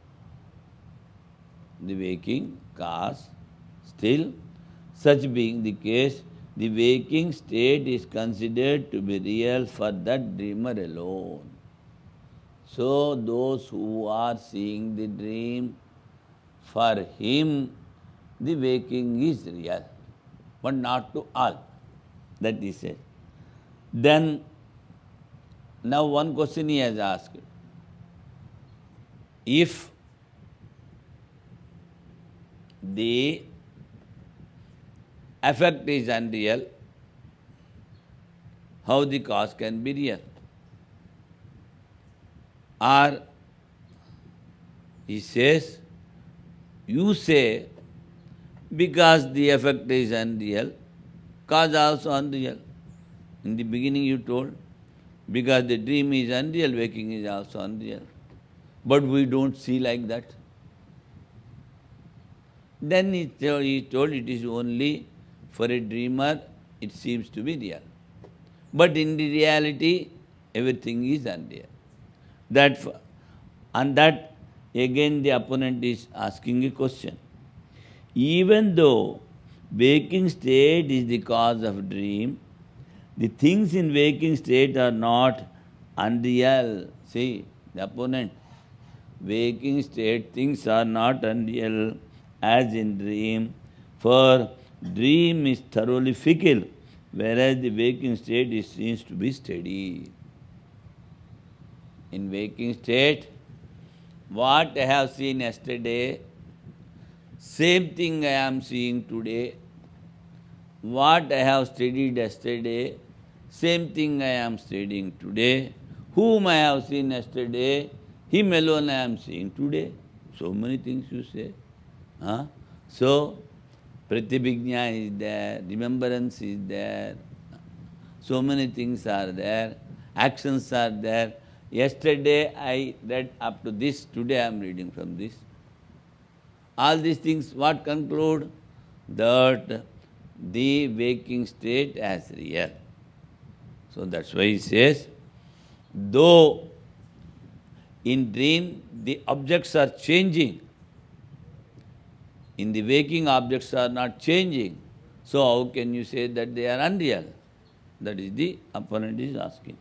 the waking cause, still, such being the case, the waking state is considered to be real for that dreamer alone. So those who are seeing the dream, for him the waking is real, but not to all. That he said. Then, now one question he has asked. If the effect is unreal, how the cause can be real? Or he says, you say, because the effect is unreal, cause also unreal. In the beginning you told, because the dream is unreal, waking is also unreal. But we don't see like that. Then he told it is only for a dreamer, it seems to be real. But in the reality, everything is unreal. And that again the opponent is asking a question. Even though waking state is the cause of dream, the things in waking state are not unreal. See, the opponent, waking state things are not unreal as in dream, for dream is thoroughly fickle, whereas the waking state seems to be steady. In waking state, what I have seen yesterday, same thing I am seeing today. What I have studied yesterday, same thing I am studying today. Whom I have seen yesterday, him alone I am seeing today. So many things you say. So, pratibhijna is there, remembrance is there, so many things are there, actions are there. Yesterday I read up to this, today I am reading from this. All these things, what conclude? That the waking state as real. So that's why he says, though in dream the objects are changing, in the waking objects are not changing, so how can you say that they are unreal? That is the opponent is asking.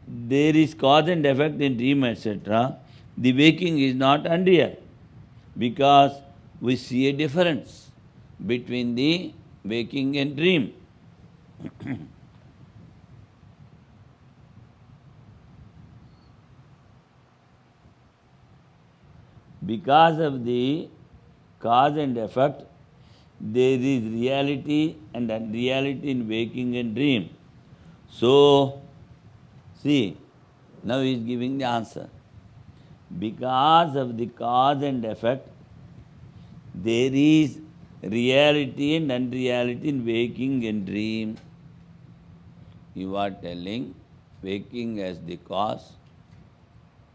There is cause and effect in dream, etc. The waking is not unreal, because we see a difference between the waking and dream. Because of the cause and effect, there is reality and unreality in waking and dream. So, see, now he is giving the answer. Because of the cause and effect, there is reality and unreality in waking and dream. You are telling waking as the cause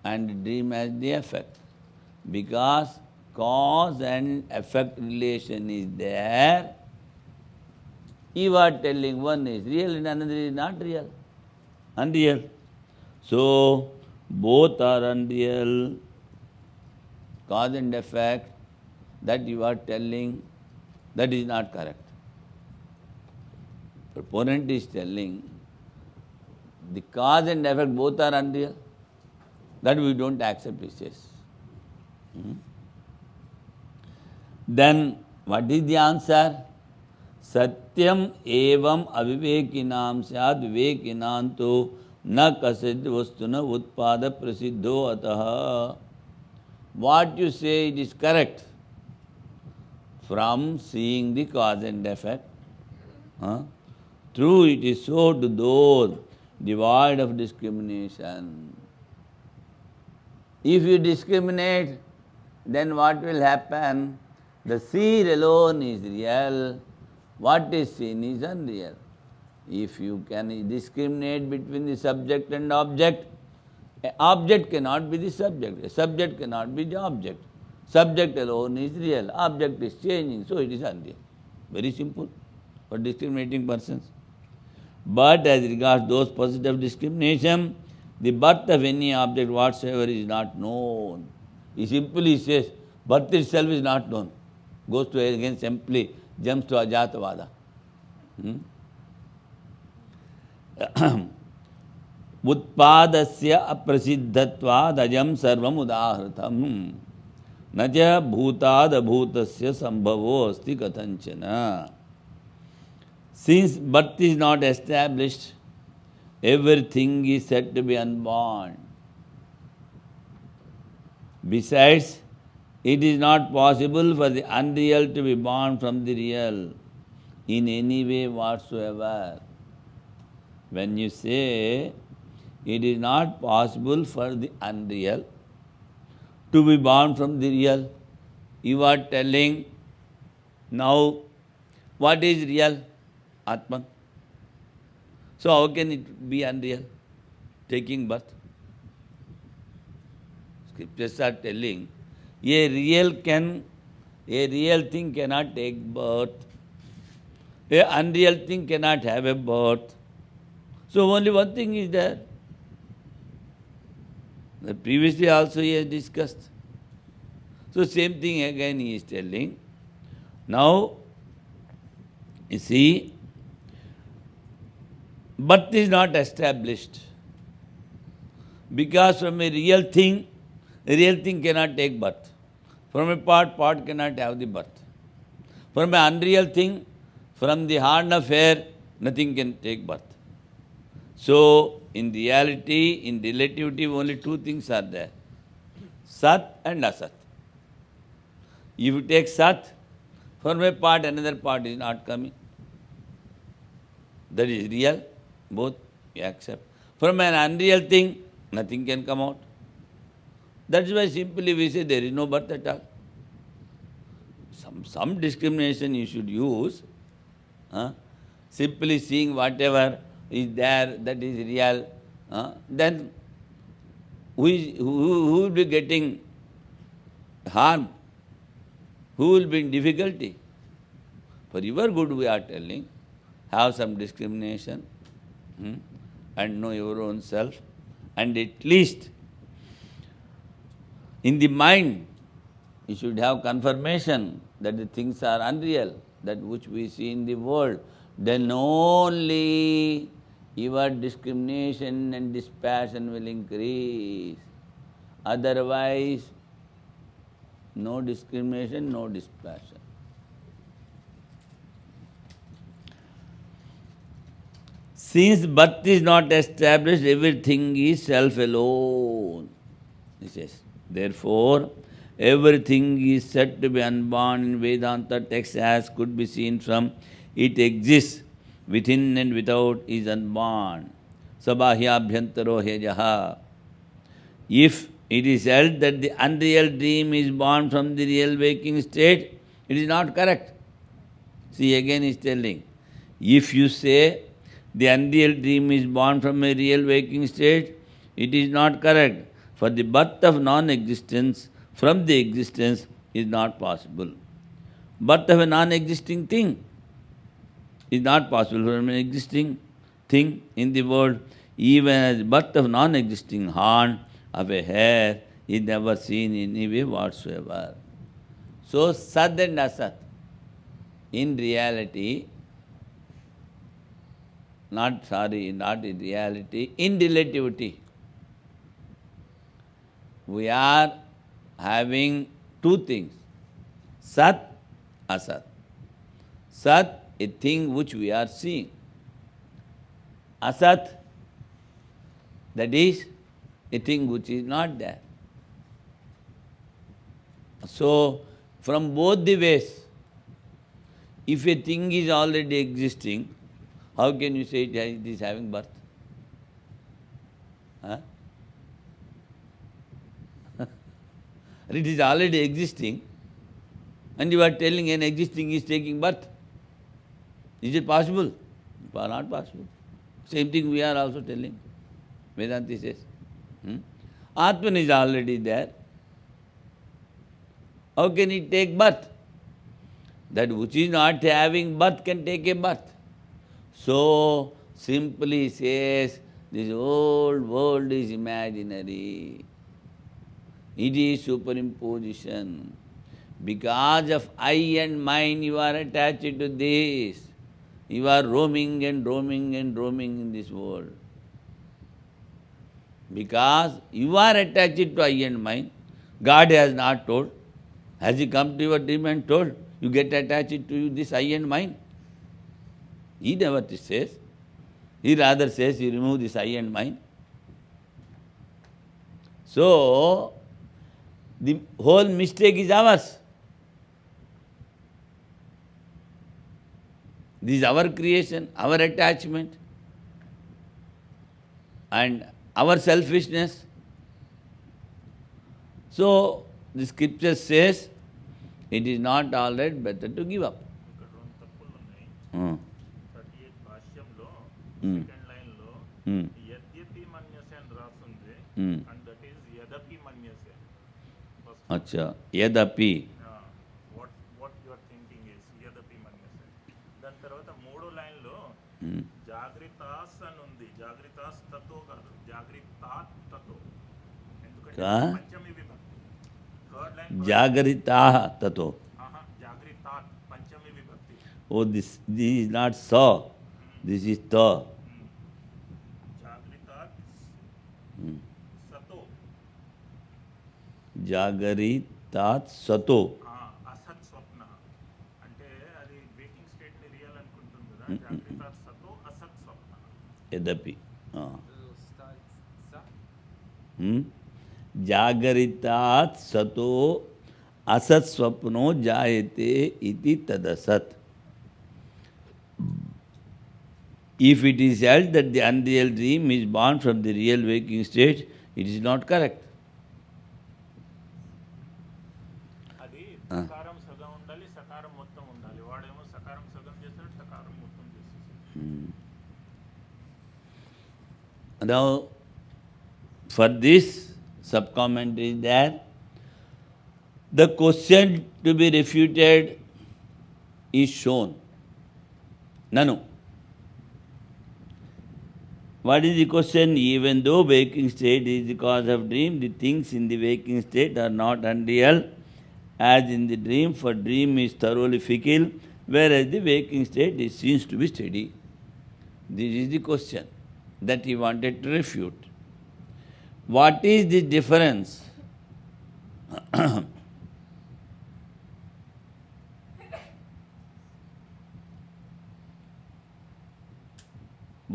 and dream as the effect. Because cause and effect relation is there, you are telling one is real and another is not real. Unreal. So, both are unreal, cause and effect, that you are telling, that is not correct. Proponent is telling, the cause and effect both are unreal, that we don't accept, he says. Then, what is the answer? Satyam evam avivekinam syad vivekinanto na kasid vastuna utpada prasiddho ataha. What you say, it is correct. From seeing the cause and effect. True, it is so to those devoid of discrimination. If you discriminate, then what will happen? The seed alone is real. What is seen is unreal. If you can discriminate between the subject and object, an object cannot be the subject, a subject cannot be the object. Subject alone is real, object is changing, so it is unreal. Very simple for discriminating persons. But as regards those possessed of discrimination, the birth of any object whatsoever is not known. He simply says, birth itself is not known. Goes to again simply, jumps to Ajatavada. Utpadasya aprasiddhatvad ajam sarvam udahritam. Naja bhutad abhutasya sambhavo asti kathanchana. Since birth is not established, everything is said to be unborn. Besides, it is not possible for the unreal to be born from the real in any way whatsoever. When you say it is not possible for the unreal to be born from the real, you are telling now what is real? Atman. So how can it be unreal? Taking birth. Scriptures are telling a real thing cannot take birth. A unreal thing cannot have a birth. So only one thing is there. Previously also he has discussed. So same thing again he is telling. Now, you see, birth is not established. Because from a real thing cannot take birth. From a part cannot have the birth. From an unreal thing, from the horn of hair, nothing can take birth. So, in reality, in relativity, only two things are there. Sat and Asat. If you take Sat, from a part, another part is not coming. That is real, both you accept. From an unreal thing, nothing can come out. That's why simply we say there is no birth at all. Some discrimination you should use. Simply seeing whatever is there, that is real. Then who will be getting harm? Who will be in difficulty? For your good we are telling, have some discrimination and know your own self, and at least in the mind you should have confirmation that the things are unreal, that which we see in the world. Then only your discrimination and dispassion will increase. Otherwise, no discrimination, no dispassion. Since birth is not established, everything is self alone. He says, therefore, everything is said to be unborn in Vedanta texts as could be seen from it exists within and without is unborn. Sabahya abhyantaro hejaha. If it is held that the unreal dream is born from the real waking state, it is not correct. See, again he is telling, if you say the unreal dream is born from a real waking state, it is not correct. For the birth of non-existence from the existence is not possible. Birth of a non-existing thing is not possible from an existing thing in the world, even as birth of non-existing horn of a hair is never seen in any way whatsoever. So, Sat and Asat, in reality, not in reality, in relativity, we are having two things, Sat, Asat. Sat, a thing which we are seeing. Asat, that is a thing which is not there. So, from both the ways, if a thing is already existing, how can you say it is having birth? Huh? It is already existing, and you are telling an existing is taking birth. Is it possible? Not possible. Same thing we are also telling. Vedanta says. Atman is already there. How can it take birth? That which is not having birth can take a birth. So, simply says, this whole world is imaginary. It is superimposition. Because of I and mine, you are attached to this. You are roaming and roaming and roaming in this world. Because you are attached to I and mine, God has not told. Has He come to your dream and told, you get attached to this I and mine? He never says. He rather says, you remove this I and mine. So, the whole mistake is ours. This is our creation, our attachment, and our selfishness. So, the scripture says, it is not all right, better to give up. ఇక్కడ రెండు తప్పులు ఉన్నాయి. 38 భాష్యంలో second line లో యద్యపి మన్యసే అని రాస్తుంది, and that is యదపి మన్యసే. అచ్చా, యదపి. వాట్ యువర్ థింకింగ్ ఇస్ యదపి మన్యసే. దాని తర్వాత మూడో లైన్ లో జాగ్రత్తాస్ అని ఉంది. జాగ్రత్తాస్ తతో కాదు, జాగ్రత్తాత్ తతో. ఎందుకంటే పంచమి విభక్తి. థర్డ్ లైన్ జాగరితా తతో. జాగ్రత్తాత్ పంచమి విభక్తి. Oh, this is not sa, this is ta. జాగ్రత్తాత్ సతో. జాగరితాత్ సతో. అసత్ స్వప్న అంటే అది వేకింగ్ స్టేట్ ని రియల్ అనుకుంటుంది కదా. జాగ్రత్తాత్ సతో అసత్ స్వప్న. యదపి. Sa. జాగరితాత్ సతో అసత్ స్వప్నో జాయతే ఇతి తదసత్. If it is held that the unreal dream is born from the real waking state, it is not correct. అది సకారం సగం ఉండాలి, సకారం మొత్తం ఉండాలి. వాడేమో సకారం సగం చేస్తాడు, సకారం మొత్తం చేస్తాడు. Now, for this sub-commentary is that the question to be refuted is shown. Nanu. What is the question? Even though waking state is the cause of dream, the things in the waking state are not unreal as in the dream, for dream is thoroughly fickle, whereas the waking state seems to be steady. This is the question that he wanted to refute. What is the difference?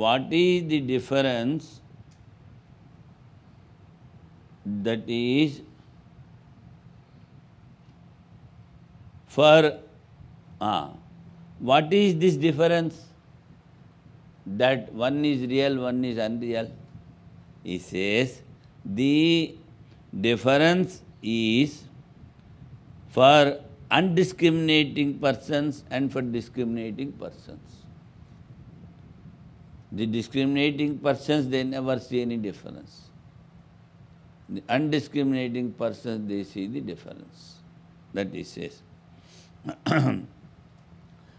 What is the difference that is for, what is this difference that one is real, one is unreal? He says, the difference is for undiscriminating persons and for discriminating persons. The discriminating persons, they never see any difference. The undiscriminating persons, they see the difference. That he says.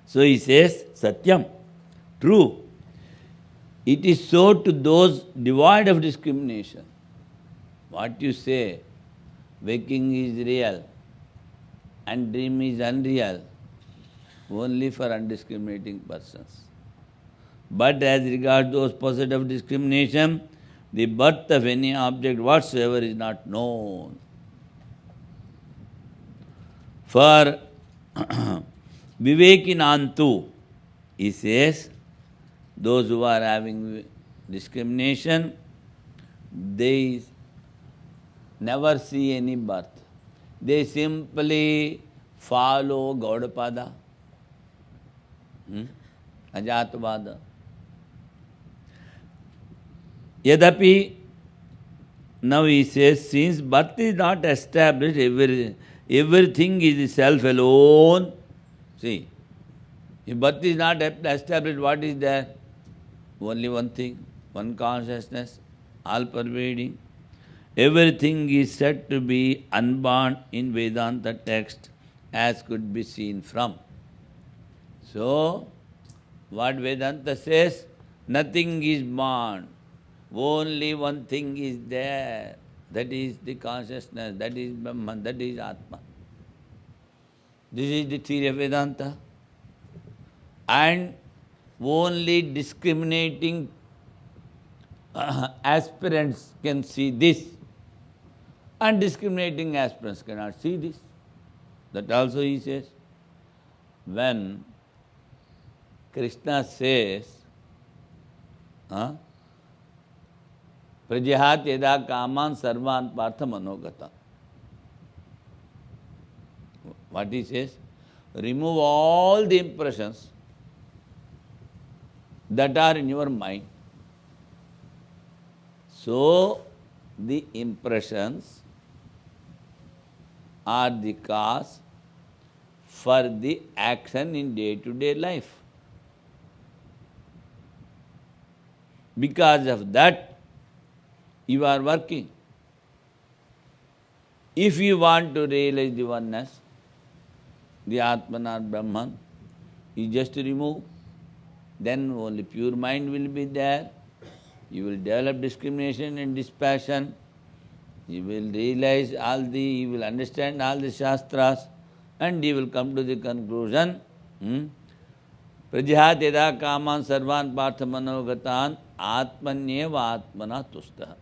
So he says, Satyam, true. It is so to those devoid of discrimination. What you say, waking is real and dream is unreal, only for undiscriminating persons. But as regards those possessed of discrimination, the birth of any object whatsoever is not known. For Vivekinantu, he says, those who are having discrimination, they never see any birth. They simply follow Gaudapada, Ajatvada. Yadapi, Now he says, since birth is not established, everything is self alone. See, if birth is not established, what is there? Only one thing, one consciousness, all pervading. Everything is said to be unborn in Vedanta text, as could be seen from. So, what Vedanta says, nothing is born. Only one thing is there. That is the consciousness, that is Brahman, that is Atma. This is the theory of Vedanta. And only discriminating aspirants can see this. Undiscriminating aspirants cannot see this. That also he says. When Krishna says, Prajahat yada kaman sarvan partha manogata. What he says? Remove all the impressions that are in your mind. So, the impressions are the cause for the action in day-to-day life. Because of that, you are working. If you want to realize the oneness, the Atman or Brahman, you just remove. Then only pure mind will be there. You will develop discrimination and dispassion. You will realize you will understand all the Shastras, and you will come to the conclusion, Prajahat yada kaman sarvan partha manogatan atmanyeva atmana tustaha.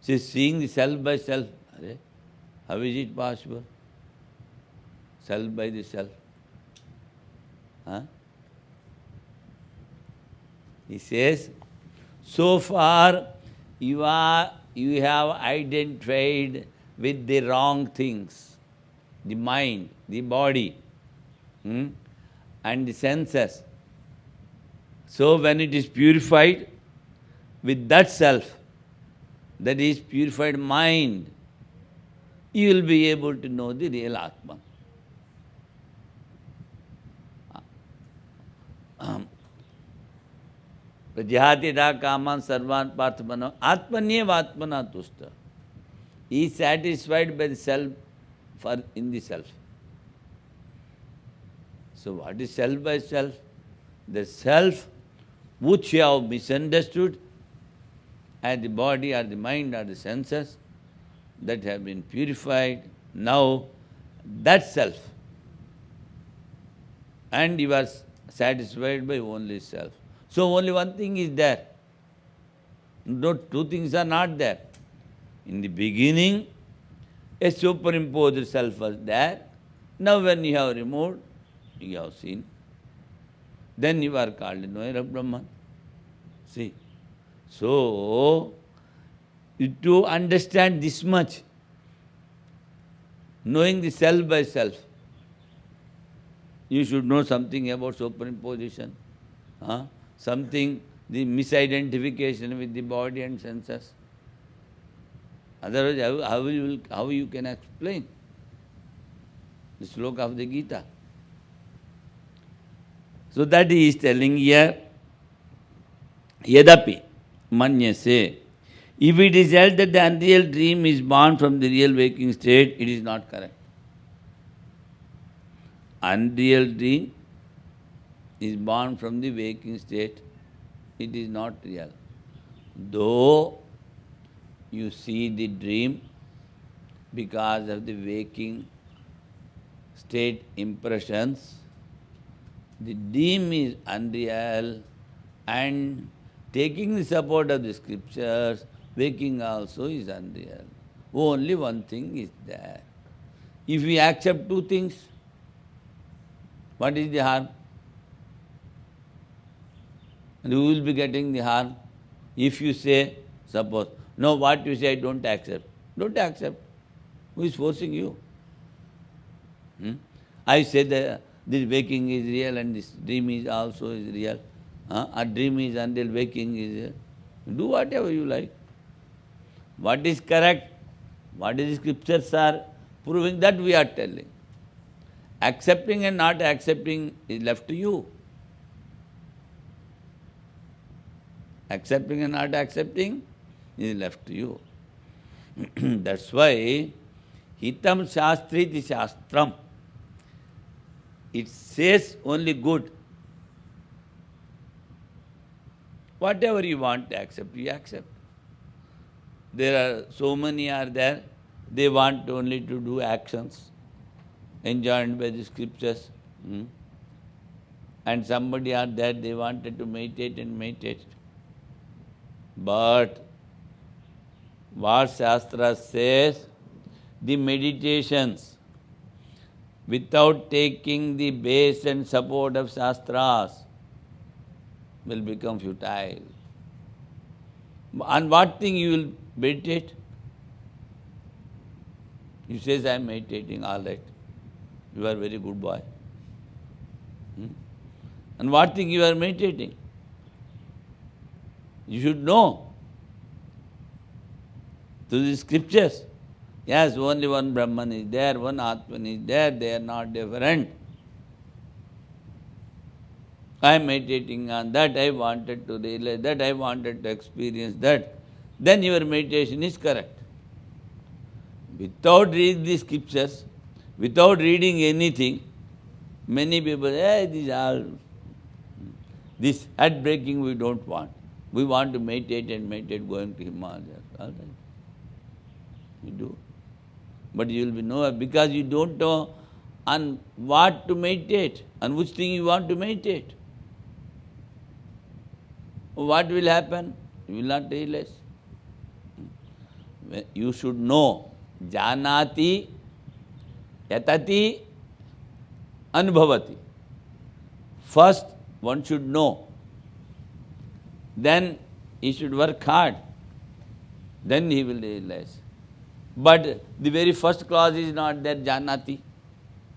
See, seeing the self by self, how is it possible? Self by the self. He says, so far you have identified with the wrong things, the mind, the body, and the senses. So when it is purified with that self, that is purified mind, you will be able to know the real Atman. Prajahati da kaman sarvan parthamano atmanyev atmana tusta. He is satisfied by the self in the self. So what is self by self? The self which you have misunderstood as the body or the mind or the senses that have been purified. Now that self, and you are satisfied by only self. So only one thing is there. No, two things are not there. In the beginning, a superimposed self was there. Now when you have removed, you have seen. Then you are called the knower of Brahman. See. So, to understand this much, knowing the self by self, you should know something about superimposition. Something, the misidentification with the body and senses. Otherwise, how you can explain the sloka of the Gita? So that he is telling here, Yadapi, Manyase. If it is held that the unreal dream is born from the real waking state, it is not correct. Unreal dream is born from the waking state, it is not real. Though you see the dream because of the waking state impressions, the dream is unreal, and taking the support of the scriptures, waking also is unreal. Only one thing is there. If we accept two things, what is the harm? And who will be getting the harm? If you say, suppose, no, what you say I don't accept. Don't accept. Who is forcing you? I say that this waking is real and this dream is also is real. A dream is unreal, waking is real. Do whatever you like. What is correct? What is the scriptures are proving, that we are telling. Accepting and not accepting is left to you. Accepting and not accepting is left to you. That's why hitam shastriti shastram. It says only good. Whatever you want to accept, you accept. There are so many are there, they want only to do actions enjoined by the scriptures. And somebody are there, they wanted to meditate and meditate. But what Shastra says, the meditations without taking the base and support of Shastras will become futile. On what thing you will meditate? You say, I am meditating, all right. You are a very good boy. And what thing you are meditating? You should know. Through the scriptures. Yes, only one Brahman is there, one Atman is there, they are not different. I am meditating on that, I wanted to realize that, I wanted to experience that. Then your meditation is correct. Without reading the scriptures, without reading anything, many people say, this head-breaking we don't want. We want to meditate and meditate going to Himalayas. All right. You do. But you will be nowhere because you don't know on what to meditate, on which thing you want to meditate. What will happen? You will not realize. You should know. Janati, yatati, anubhavati. First, one should know. Then he should work hard. Then he will realize. But the very first clause is not there, janati,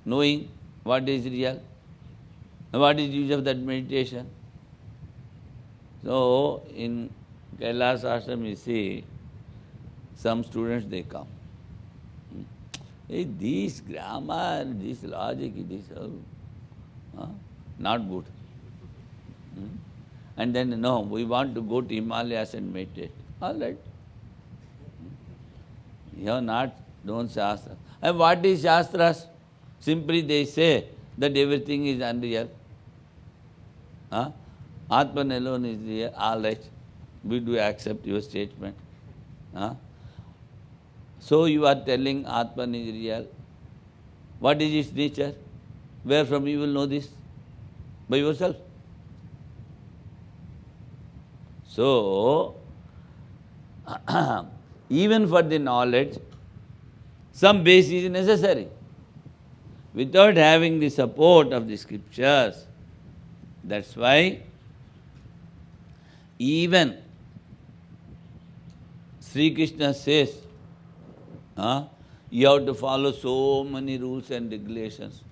knowing what is real, what is the use of that meditation. So, in Kailas Ashram, you see, some students, they come. Hey, this grammar, this logic, this not good. And then, no, we want to go to Himalayas and meditate. All right. You have not known Shastra. And what is Shastras? Simply they say that everything is unreal. Atman alone is real. All right. We do accept your statement. So you are telling Atman is real. What is its nature? Where from you will know this? By yourself. So, even for the knowledge, some base is necessary. Without having the support of the scriptures, that's why even Sri Krishna says, you have to follow so many rules and regulations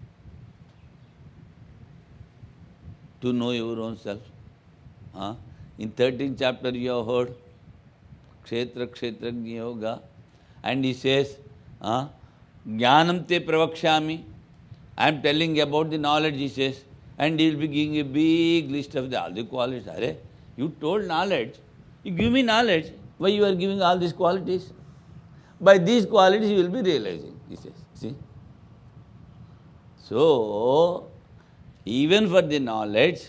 to know your own self. In 13th chapter you have heard, Kshetra Kshetrajna Yoga, and he says, Jnanam te pravakshami. I am telling about the knowledge, he says, and he will be giving a big list of all the qualities. Arey, you told knowledge, you give me knowledge, why you are giving all these qualities? By these qualities you will be realizing, he says. See? So, even for the knowledge,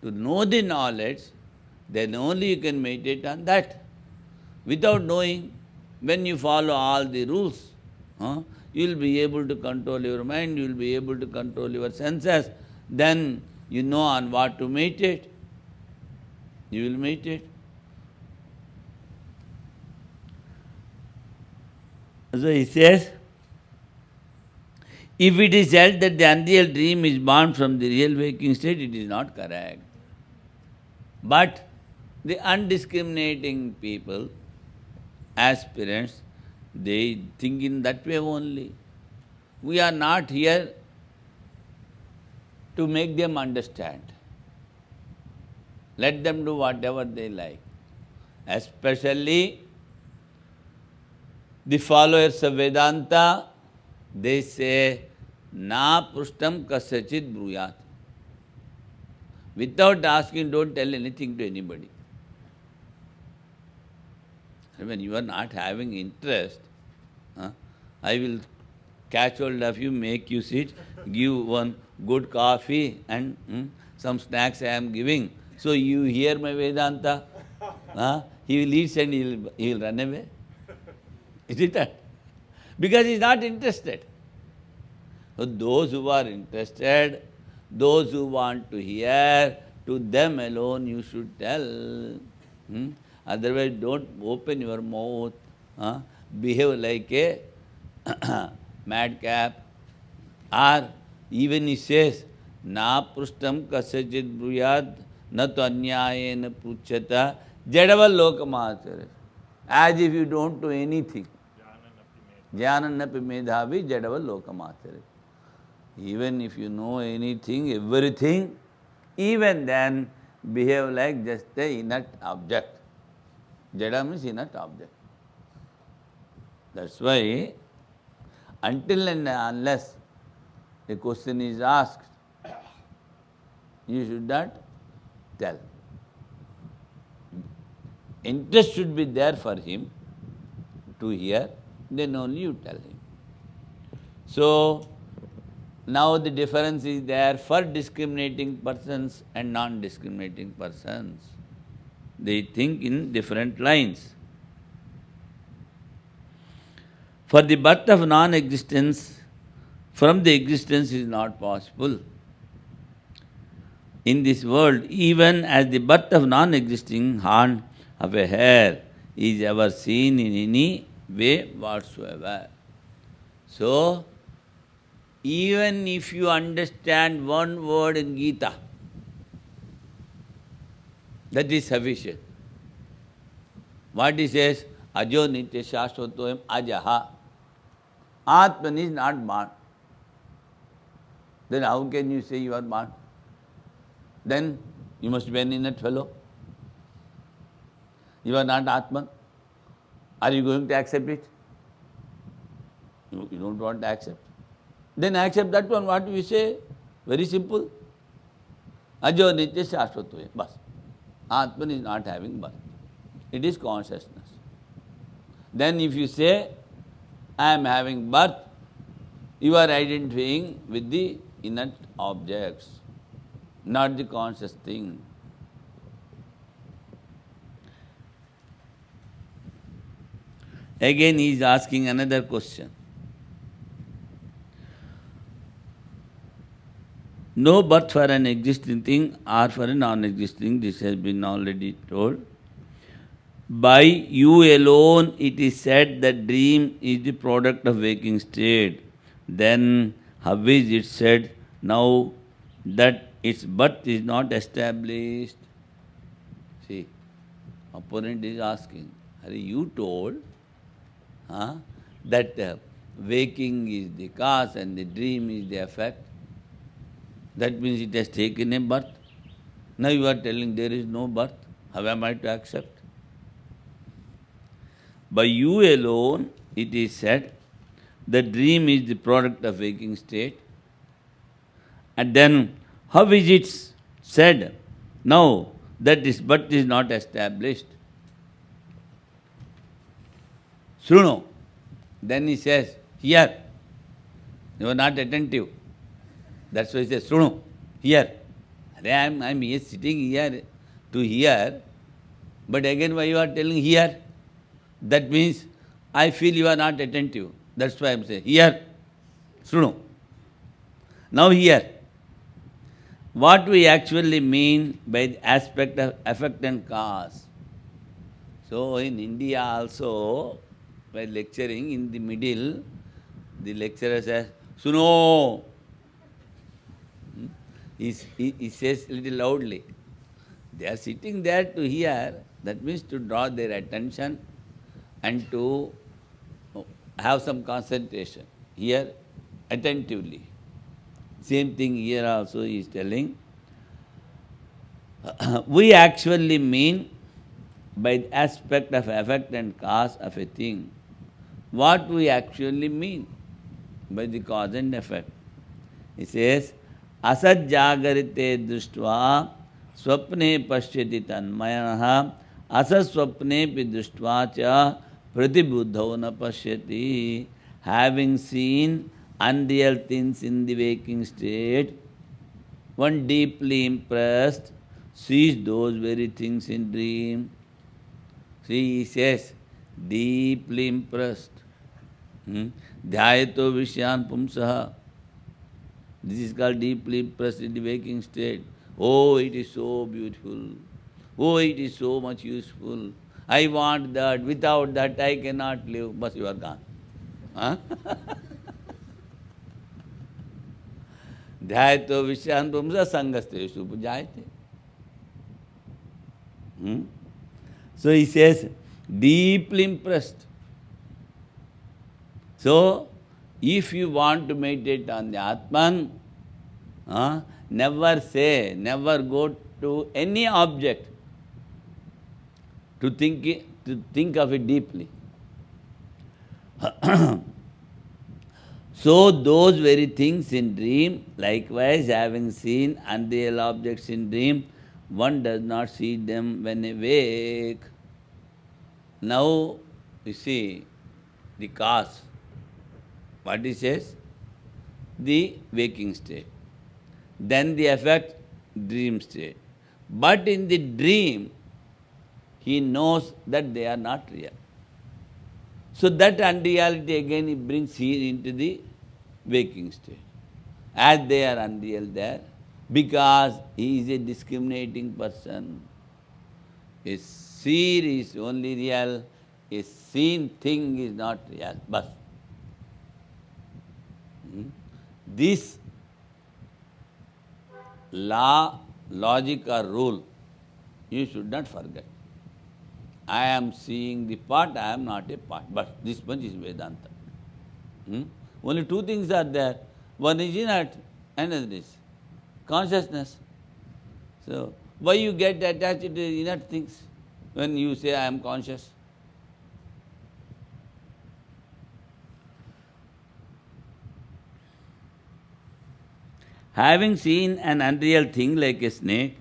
to know the knowledge, then only you can meditate on that. Without knowing, when you follow all the rules, you will be able to control your mind, you will be able to control your senses, then you know on what to meditate. You will meditate. So he says, if it is held that the unreal dream is born from the real waking state, it is not correct. But the undiscriminating people, aspirants, they think in that way only. We are not here to make them understand. Let them do whatever they like. Especially The followers of Vedanta, they say, na prustam kasyachit bruyat. Without asking, don't tell anything to anybody. When you are not having interest, I will catch hold of you, make you sit, give one good coffee and some snacks I am giving. So you hear my Vedanta, he will eat and he will run away. Is it that? Because he is not interested. So those who are interested, those who want to hear, to them alone you should tell. Otherwise don't open your mouth, behave like a madcap. Or even he says, na prustam kasyachit bruyad, na tu anyayena pruchata, jadaval lokamacharya. As if you don't do anything. Jnananapi medhavi jadaval lokamacharya. Even if you know anything, everything, even then behave like just a inert object. Jada means inert object. That's why until and unless a question is asked, you should not tell. Interest should be there for him to hear, then only you tell him. So, now the difference is there for discriminating persons and non-discriminating persons. They think in different lines. For the birth of non-existence, from the existence is not possible. In this world, even as the birth of non-existing horn of a hair is ever seen in any way whatsoever. So, even if you understand one word in Gita, that is sufficient. What he says, ajo nitya shashvatoyam ajaha. Atman is not born. Then how can you say you are born? Then you must be an inert fellow. You are not Atman. Are you going to accept it? You don't want to accept. Then accept that one. What we say? Very simple. Ajo nitya shashvatoyam. Bas. Atman is not having birth. It is consciousness. Then if you say, I am having birth, you are identifying with the inert objects, not the conscious thing. Again he is asking another question. No birth for an existing thing or for a non-existing, this has been already told. By you alone it is said that dream is the product of waking state. Then how is it said now that its birth is not established? See, opponent is asking, you told that waking is the cause and the dream is the effect. That means it has taken a birth. Now you are telling there is no birth. How am I to accept? By you alone, it is said, the dream is the product of waking state. And then, how is it said now that this birth is not established? Sruno. Then he says, here. You are not attentive. That's why he says, Sruno, here. I am here sitting here to hear, but again why you are telling here? That means I feel you are not attentive. That's why I am saying, here, Sruno. Now here, what we actually mean by the aspect of effect and cause. So in India also, by lecturing in the middle, the lecturer says, Suno. He says little loudly. They are sitting there to hear, that means to draw their attention and to have some concentration. Here, attentively. Same thing here also he is telling. We actually mean by the aspect of effect and cause of a thing. what we actually mean by the cause and effect. He says, asad jagarite drishtva swapne pashyati tanmayaha asad swapne pi drishtva cha pratibuddhau na pashyati. Having seen unreal things in the waking state, one deeply impressed sees those very things in dream. See, he says, deeply impressed. Dhyayato vishyan pumsaha. This is called deeply impressed in the waking state. Oh, it is so beautiful. Oh, it is so much useful. I want that. Without that, I cannot live. But you are gone. Huh? Dhyayato vishyan pumsaha sangaste supujayate. So he says, deeply impressed. So, if you want to meditate on the Atman, never go to any object to think of it deeply. So, those very things in dream, likewise having seen unreal objects in dream, one does not see them when awake. Now, you see, the cause. What he says? The waking state. Then the effect, dream state. But in the dream, he knows that they are not real. So that unreality again he brings here into the waking state. As they are unreal there, because he is a discriminating person. A seer is only real, a seen thing is not real. But this law, logic or rule, you should not forget. I am seeing the part, I am not a part. But this much is Vedanta. Only two things are there. One is inert, another is consciousness. So, why you get attached to inert things when you say I am conscious? Having seen an unreal thing like a snake,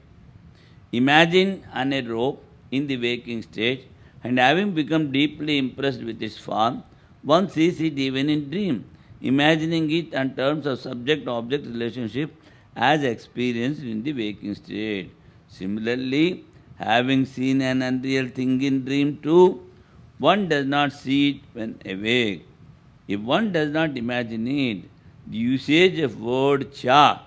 imagine on a rope in the waking state, and having become deeply impressed with its form, one sees it even in dream, imagining it in terms of subject-object relationship as experienced in the waking state. Similarly, having seen an unreal thing in dream too, one does not see it when awake. If one does not imagine it, the usage of word cha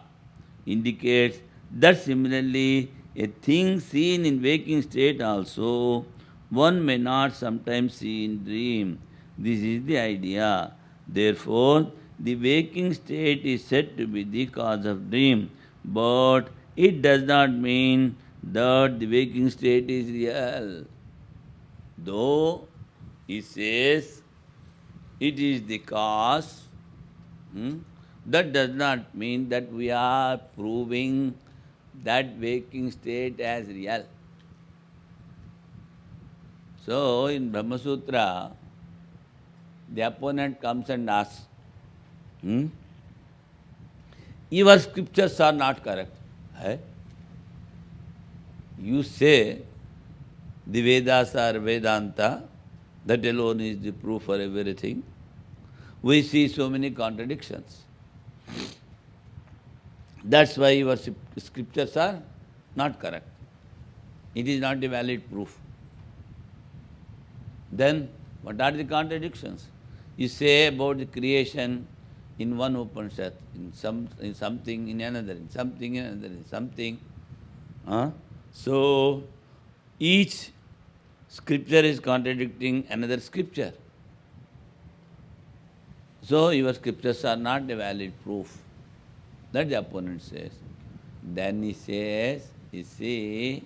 indicates that similarly a thing seen in waking state also one may not sometimes see in dream. This is the idea. Therefore, the waking state is said to be the cause of dream, but it does not mean that the waking state is real. Though he says it is the cause, that does not mean that we are proving that waking state as real. So, in Brahma Sutra, the opponent comes and asks, your scriptures are not correct. You say the Vedas are Vedanta, that alone is the proof for everything. We see so many contradictions. That's why your scriptures are not correct. It is not a valid proof. Then, what are the contradictions? You say about the creation in one Upanishad, in something, in another, in something, in another, in something. So, each scripture is contradicting another scripture. So, your scriptures are not a valid proof. That the opponent says. Then he says, you see,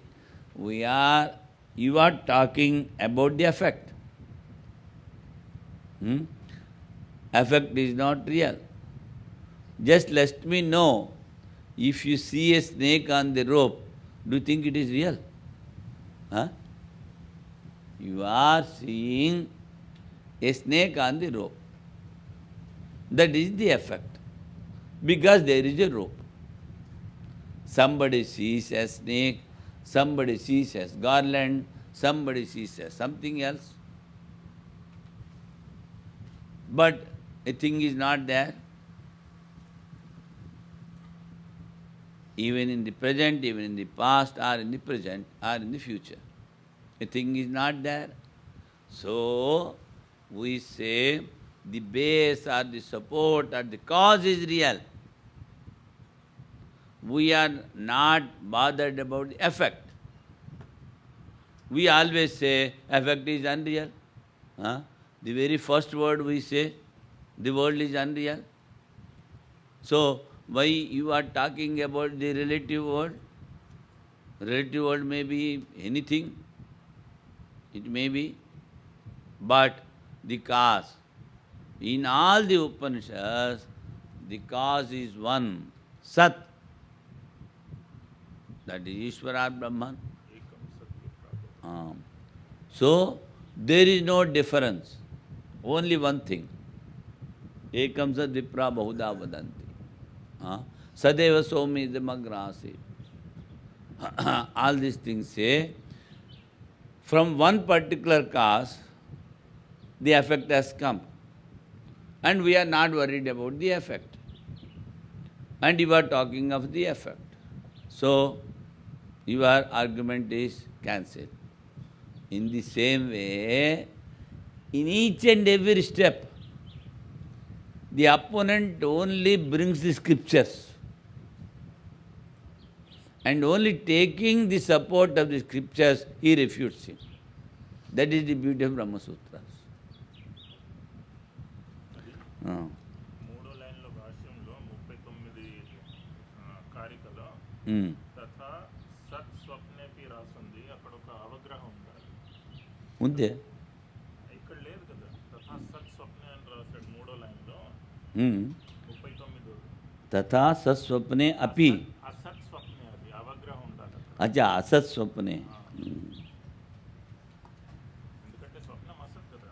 you are talking about the effect. Effect is not real. Just let me know, if you see a snake on the rope, do you think it is real? You are seeing a snake on the rope. That is the effect. Because there is a rope. Somebody sees a snake, somebody sees as garland, somebody sees as something else. But a thing is not there. Even in the present, even in the past, or in the present, or in the future. A thing is not there. So, we say the base or the support or the cause is real. We are not bothered about the effect. We always say effect is unreal. Huh? The very first word we say, the world is unreal. So, why you are talking about the relative world? Relative world may be anything. It may be. But the cause, in all the Upanishads, the cause is one, Sat. That is Ishvara Brahman. So, there is no difference. Only one thing. Ekam sat vipra bahuda vadanti. Sadeva somi damagrasi. All these things say, from one particular cause, the effect has come. And we are not worried about the effect. And you are talking of the effect. So, your argument is cancelled. In the same way, in each and every step, the opponent only brings the scriptures. And only taking the support of the scriptures, he refutes him. That is the beauty of Brahma Sutras. మూడో లైన్లో భాష్యంలో 39 కారికలో తథా సత్ స్వప్నేపి రాసింది. అక్కడ ఒక అవగ్రహం ఉండాలి. ఉందే ఇక్కడ లేదు కదా. తథా సత్ స్వప్నే అని రాశాడు మూడో లైన్లో 39. తథా సత్స్వప్నే అపి. అసత్ స్వప్నే, అది అవగ్రహం ఉండాలి. అచ్చా అసత్ స్వప్నే. ఎందుకంటే స్వప్నం అసత్ కదా.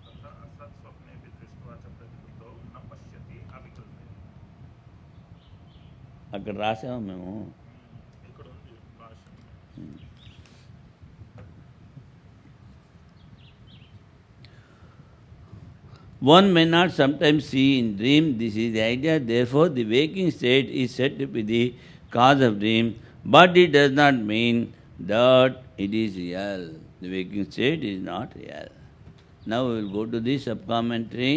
తథా అసత్ స్వప్నేపి దృష్ట్వా చ ప్రతిబుద్ధౌ న పశ్యతి అవికల్పే. అక్కడ రాసాము మేము. ఇక్కడ ఉంది భాష్యం. One may not sometimes see in dream, this is the idea, therefore the waking state is said to be the cause of dream, but it does not mean that it is real. The waking state is not real. Now we will go to the sub-commentary.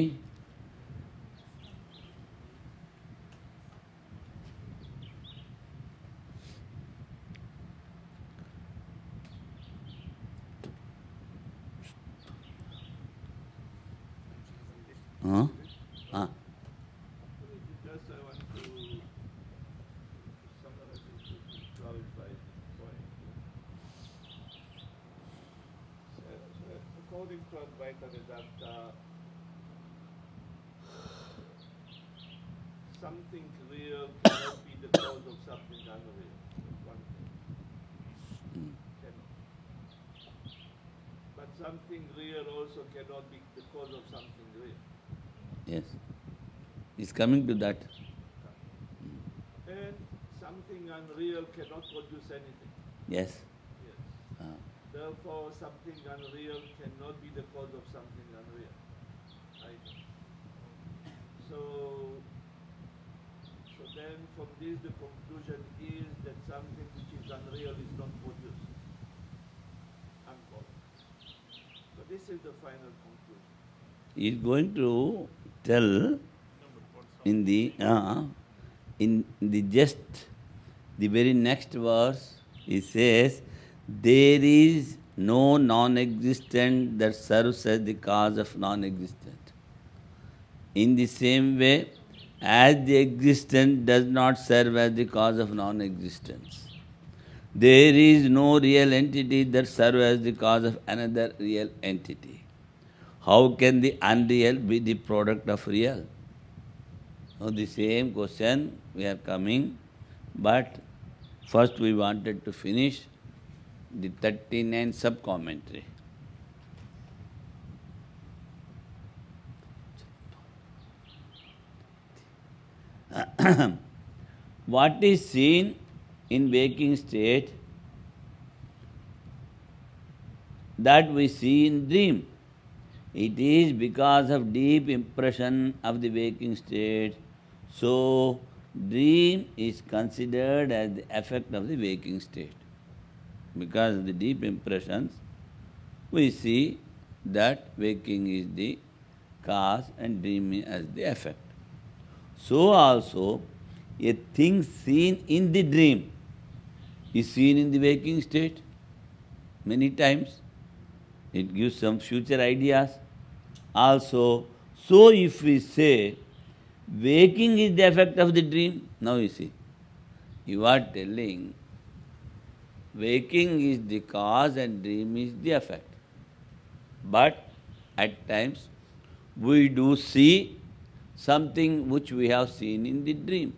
Just I want to summarize it to clarify the point. According to Advaita Vedanta, something real cannot be the cause of something unreal. That's one thing. Cannot. But something real also cannot be the cause of something real. Yes. It's coming to that. And something unreal cannot produce anything. Yes. Yes. Therefore, something unreal cannot be the cause of something unreal. Right? So then from this the conclusion is that something which is unreal is not produced. Unquote. So this is the final conclusion. He is going to tell in the just the very next verse, he says, there is no non-existent that serves as the cause of non-existent. In the same way, as the existent does not serve as the cause of non-existence, there is no real entity that serves as the cause of another real entity. How can the unreal be the product of real? Now the same question we are coming, but first we wanted to finish the 39 sub-commentary. what is seen in waking state, that we see in dream. It is because of deep impression of the waking state. So, dream is considered as the effect of the waking state. Because of the deep impressions, we see that waking is the cause and dream as the effect. So also, a thing seen in the dream is seen in the waking state many times. It gives some future ideas. Also, so if we say waking is the effect of the dream, now you see, you are telling waking is the cause and dream is the effect. But at times we do see something which we have seen in the dream.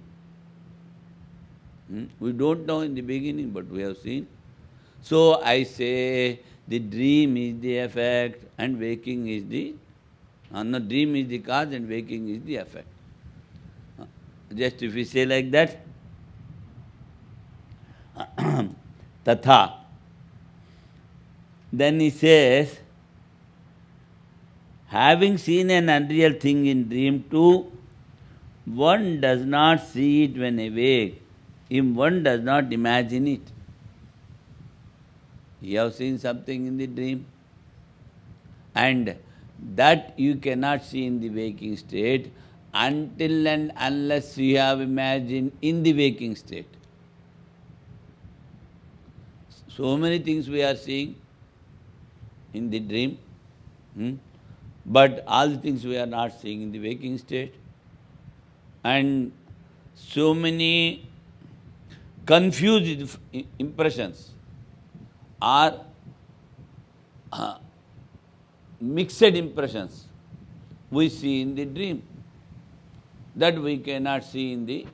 We don't know in the beginning, but we have seen. So I say the dream is the effect and waking is the, no, dream is the cause and waking is the effect. Just if we say like that, tatha, then he says, having seen an unreal thing in dream too, one does not see it when awake, if one does not imagine it. You have seen something in the dream, and that you cannot see in the waking state until and unless you have imagined in the waking state. So many things we are seeing in the dream, but all the things we are not seeing in the waking state. And so many confused impressions are mixed impressions we see in the dream that we cannot see in the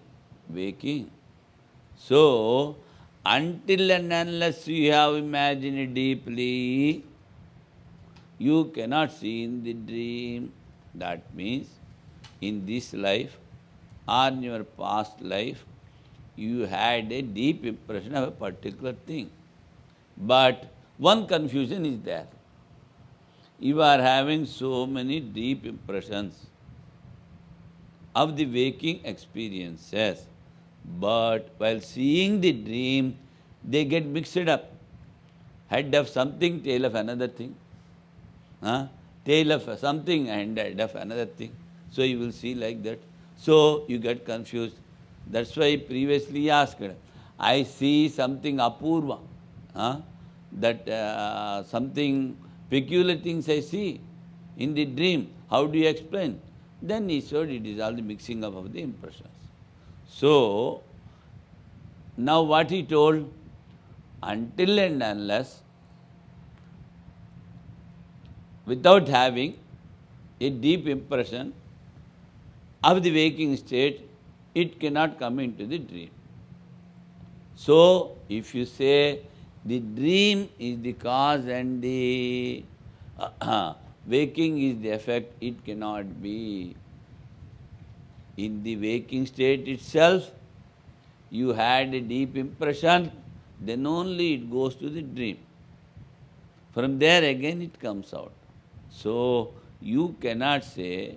waking. So, until and unless you have imagined deeply, you cannot see in the dream. That means, in this life or in your past life, you had a deep impression of a particular thing. But one confusion is there. You are having so many deep impressions of the waking experiences, but while seeing the dream, they get mixed up. Head of something, tail of another thing. Tail of something and head of another thing. So you will see like that. So you get confused. That's why previously asked, I see something apurva, that something peculiar things I see in the dream. How do you explain? Then he said it is all the mixing up of the impressions. So, now what he told, until and unless, without having a deep impression of the waking state, it cannot come into the dream. So, if you say the dream is the cause and the waking is the effect, it cannot be. In the waking state itself, you had a deep impression, then only it goes to the dream. From there again it comes out. So, you cannot say,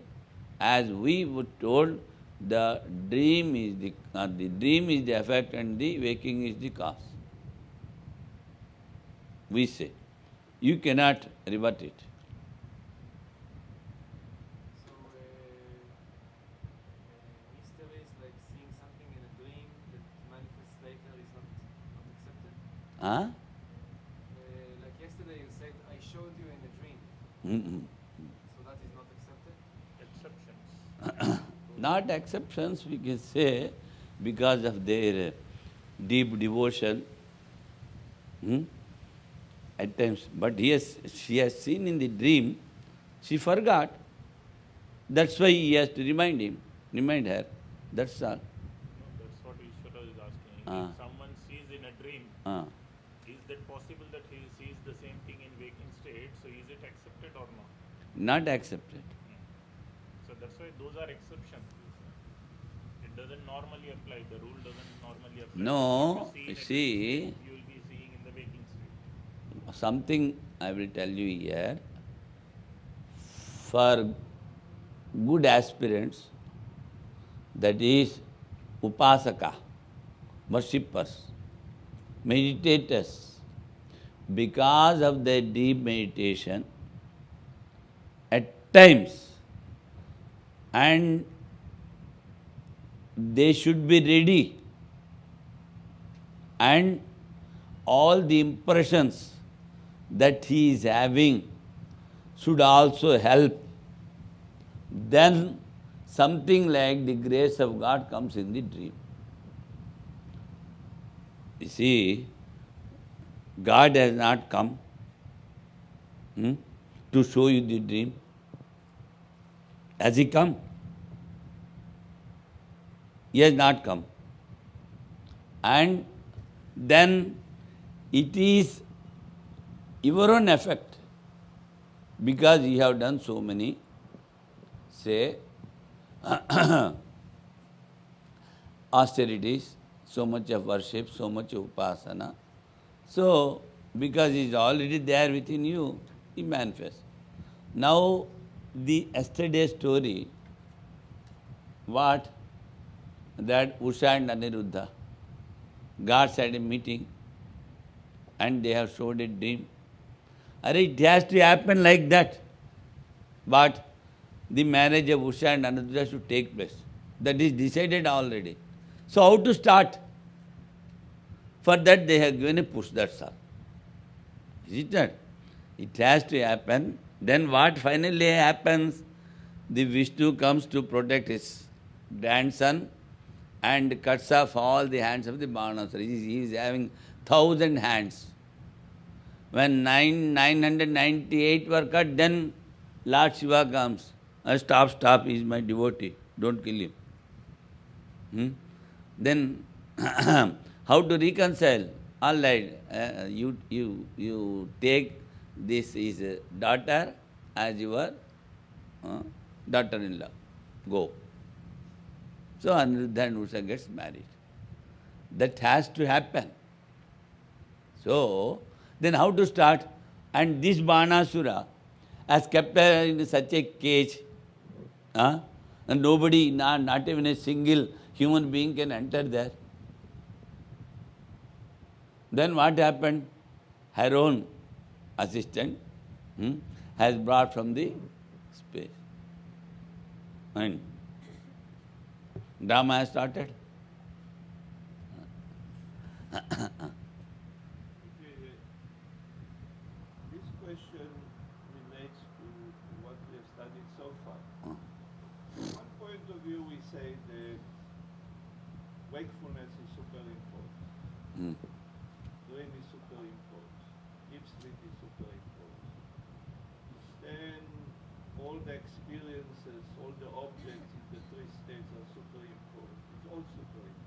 as we were told, the dream is the effect and the waking is the cause. We say. You cannot rebut it. So, mystery is like seeing something in a dream that manifests later is not accepted. Like yesterday you said, I showed you in a dream. So that is not accepted? Exceptions. Not exceptions, we can say, because of their deep devotion. At times, but she has seen in the dream, she forgot. That's why he has to remind her. That's all. No, that's what Ishvara is asking. Ah. If someone sees in a dream, is that possible that he sees the same thing in waking state? So is it accepted or not? Not accepted. So that's why those are exceptions. It doesn't normally apply. The rule doesn't normally apply. No, What you see, see in a dream state, you will be seeing in the waking state. something I will tell you here. For good aspirants, that is upasaka, worshippers, meditators, because of their deep meditation, at times, and they should be ready, and all the impressions that he is having should also help. Then something like the grace of God comes in the dream. You see, God has not come to show you the dream. Has he come? He has not come. And then it is your own effect, because you have done so many, say, austerities, so much of worship, so much of upasana. So, because he is already there within you, he manifests. Now, the yesterday story, what? That Usha and Aniruddha, gods had a meeting and they have showed a dream. It has to happen like that. But the marriage of Usha and Aniruddha should take place. That is decided already. So how to start? For that they have given a push, that's all. Is it not? It has to happen. Then what finally happens? The Vishnu comes to protect his grandson and cuts off all the hands of the Banasura. He is having 1,000 hands. When 998 were cut, then Lord Shiva comes. Stop, he is my devotee. Don't kill him. Then how to reconcile? All right, you take this is daughter as your daughter-in-law. Go. So Aniruddha and Usha gets married. That has to happen. So, then how to start? And this Banasura has kept her in such a cage, and nobody, not even a single human being can enter there. Then what happened? Her own assistant has brought from the space. And drama has started. This question relates to what we have studied so far. From one point of view, we say that wakefulness is superimposed, dream is superimposed, deep sleep is superimposed. Then all the experiences, all the objects in the three states are superimposed. It's all superimposed.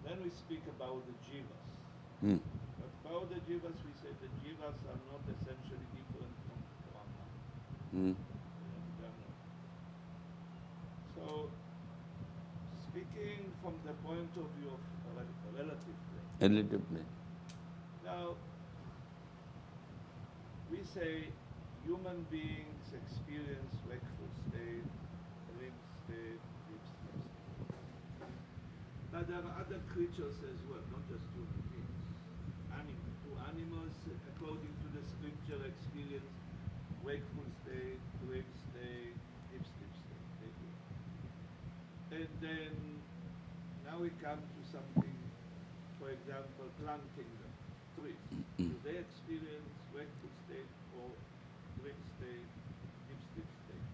Then we speak about the jivas. But about the jivas, we say the jivas are not essentially different from Brahma. So, speaking from the point of view of a relative plane. Relative plane. Now, we say human beings experience wakeful state, dream state, deep sleep state. But there are other creatures as well, not just human beings. Animals, according to the scripture, experience wakeful state, dream state, deep sleep state. They do. And then now we come to something, for example, plant kingdom, trees. Do they experience wakeful state or dream state, deep sleep state,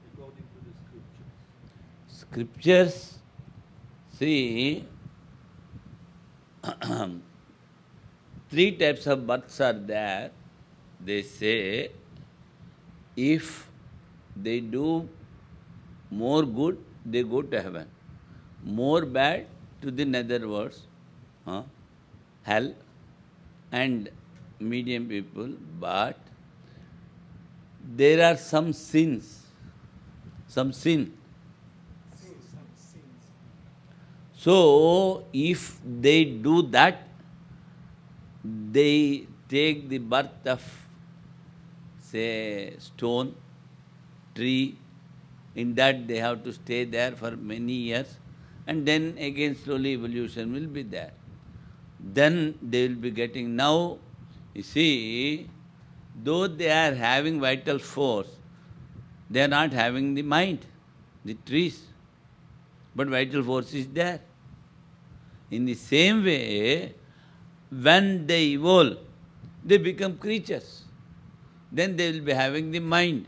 according to the scriptures? Scriptures, see, three types of births are there. They say, if they do more good, they go to heaven. More bad, to the netherworlds, hell, and medium people. But there are some sins some sin. Some sins. So, if they do that, they take the birth of, say, stone, tree, in that they have to stay there for many years, and then again slowly evolution will be there. Then they will be getting, now, you see, though they are having vital force, they are not having the mind, the trees. But vital force is there. In the same way, when they evolve, they become creatures. Then they will be having the mind.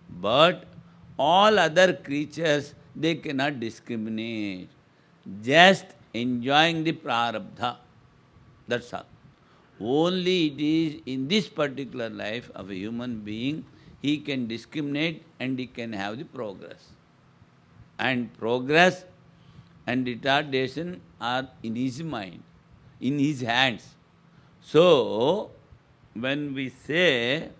But all other creatures, they cannot discriminate. Just enjoying the prarabdha. That's all. Only it is in this particular life of a human being, he can discriminate and he can have the progress. And progress and retardation are in his mind, in his hands. So, when we say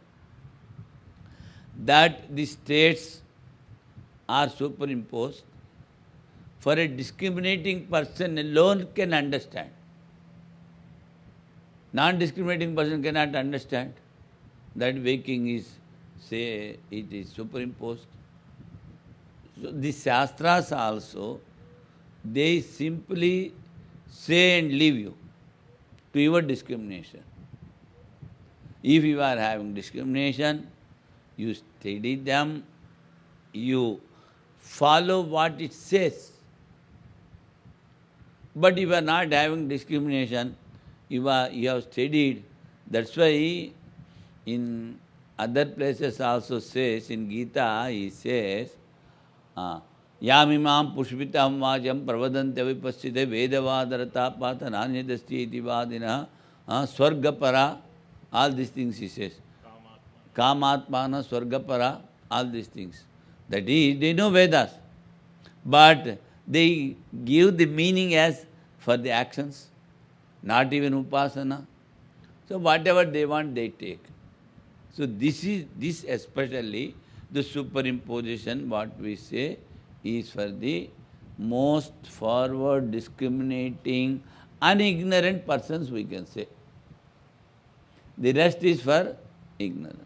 that the states are superimposed, for a discriminating person alone can understand. Non-discriminating person cannot understand that waking is, say, it is superimposed. So the Shastras also, they simply say and leave you to your discrimination. If you are having discrimination, you study them, you follow what it says. But if you are not having discrimination, you have studied. That's why in other places also says, in Gita he says, Yamimam pushpitam vajam pravadante vipassite vedavadarata pata nanyadasti iti vadina swargapara, all these things he says. Kamatmana, swargapara, all these things. That is, they know Vedas. But they give the meaning as for the actions, not even upasana. So whatever they want, they take. So this especially, the superimposition, what we say, is for the most forward, discriminating, unignorant persons, we can say. The rest is for ignorance.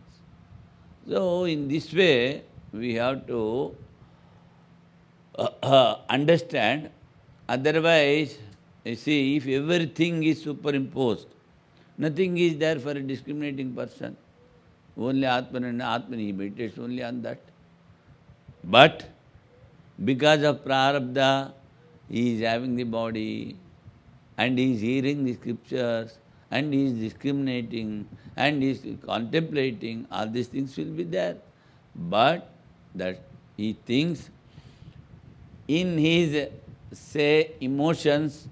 So in this way, we have to understand. Otherwise, you see, if everything is superimposed, nothing is there for a discriminating person. Only Atman and Atman, he meditates only on that. But because of prarabdha, he is having the body, and he is hearing the scriptures, and he is discriminating, and he is contemplating, all these things will be there. But that he thinks in his, say, emotions,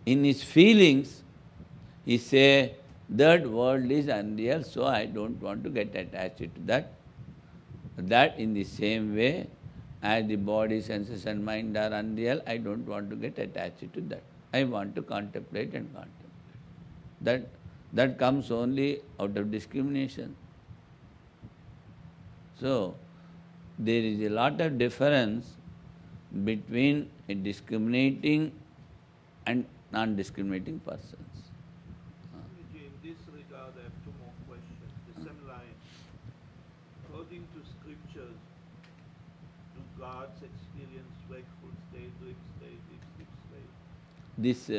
in his feelings, he say, that world is unreal, so I don't want to get attached to that. That in the same way, as the body, senses and mind are unreal, I don't want to get attached to that. I want to contemplate and contemplate. That comes only out of discrimination. So, there is a lot of difference between a discriminating and non-discriminating persons. In this regard, I have two more questions. The same line. According to scriptures, do gods experience wakeful state, dream state, deep sleep state? This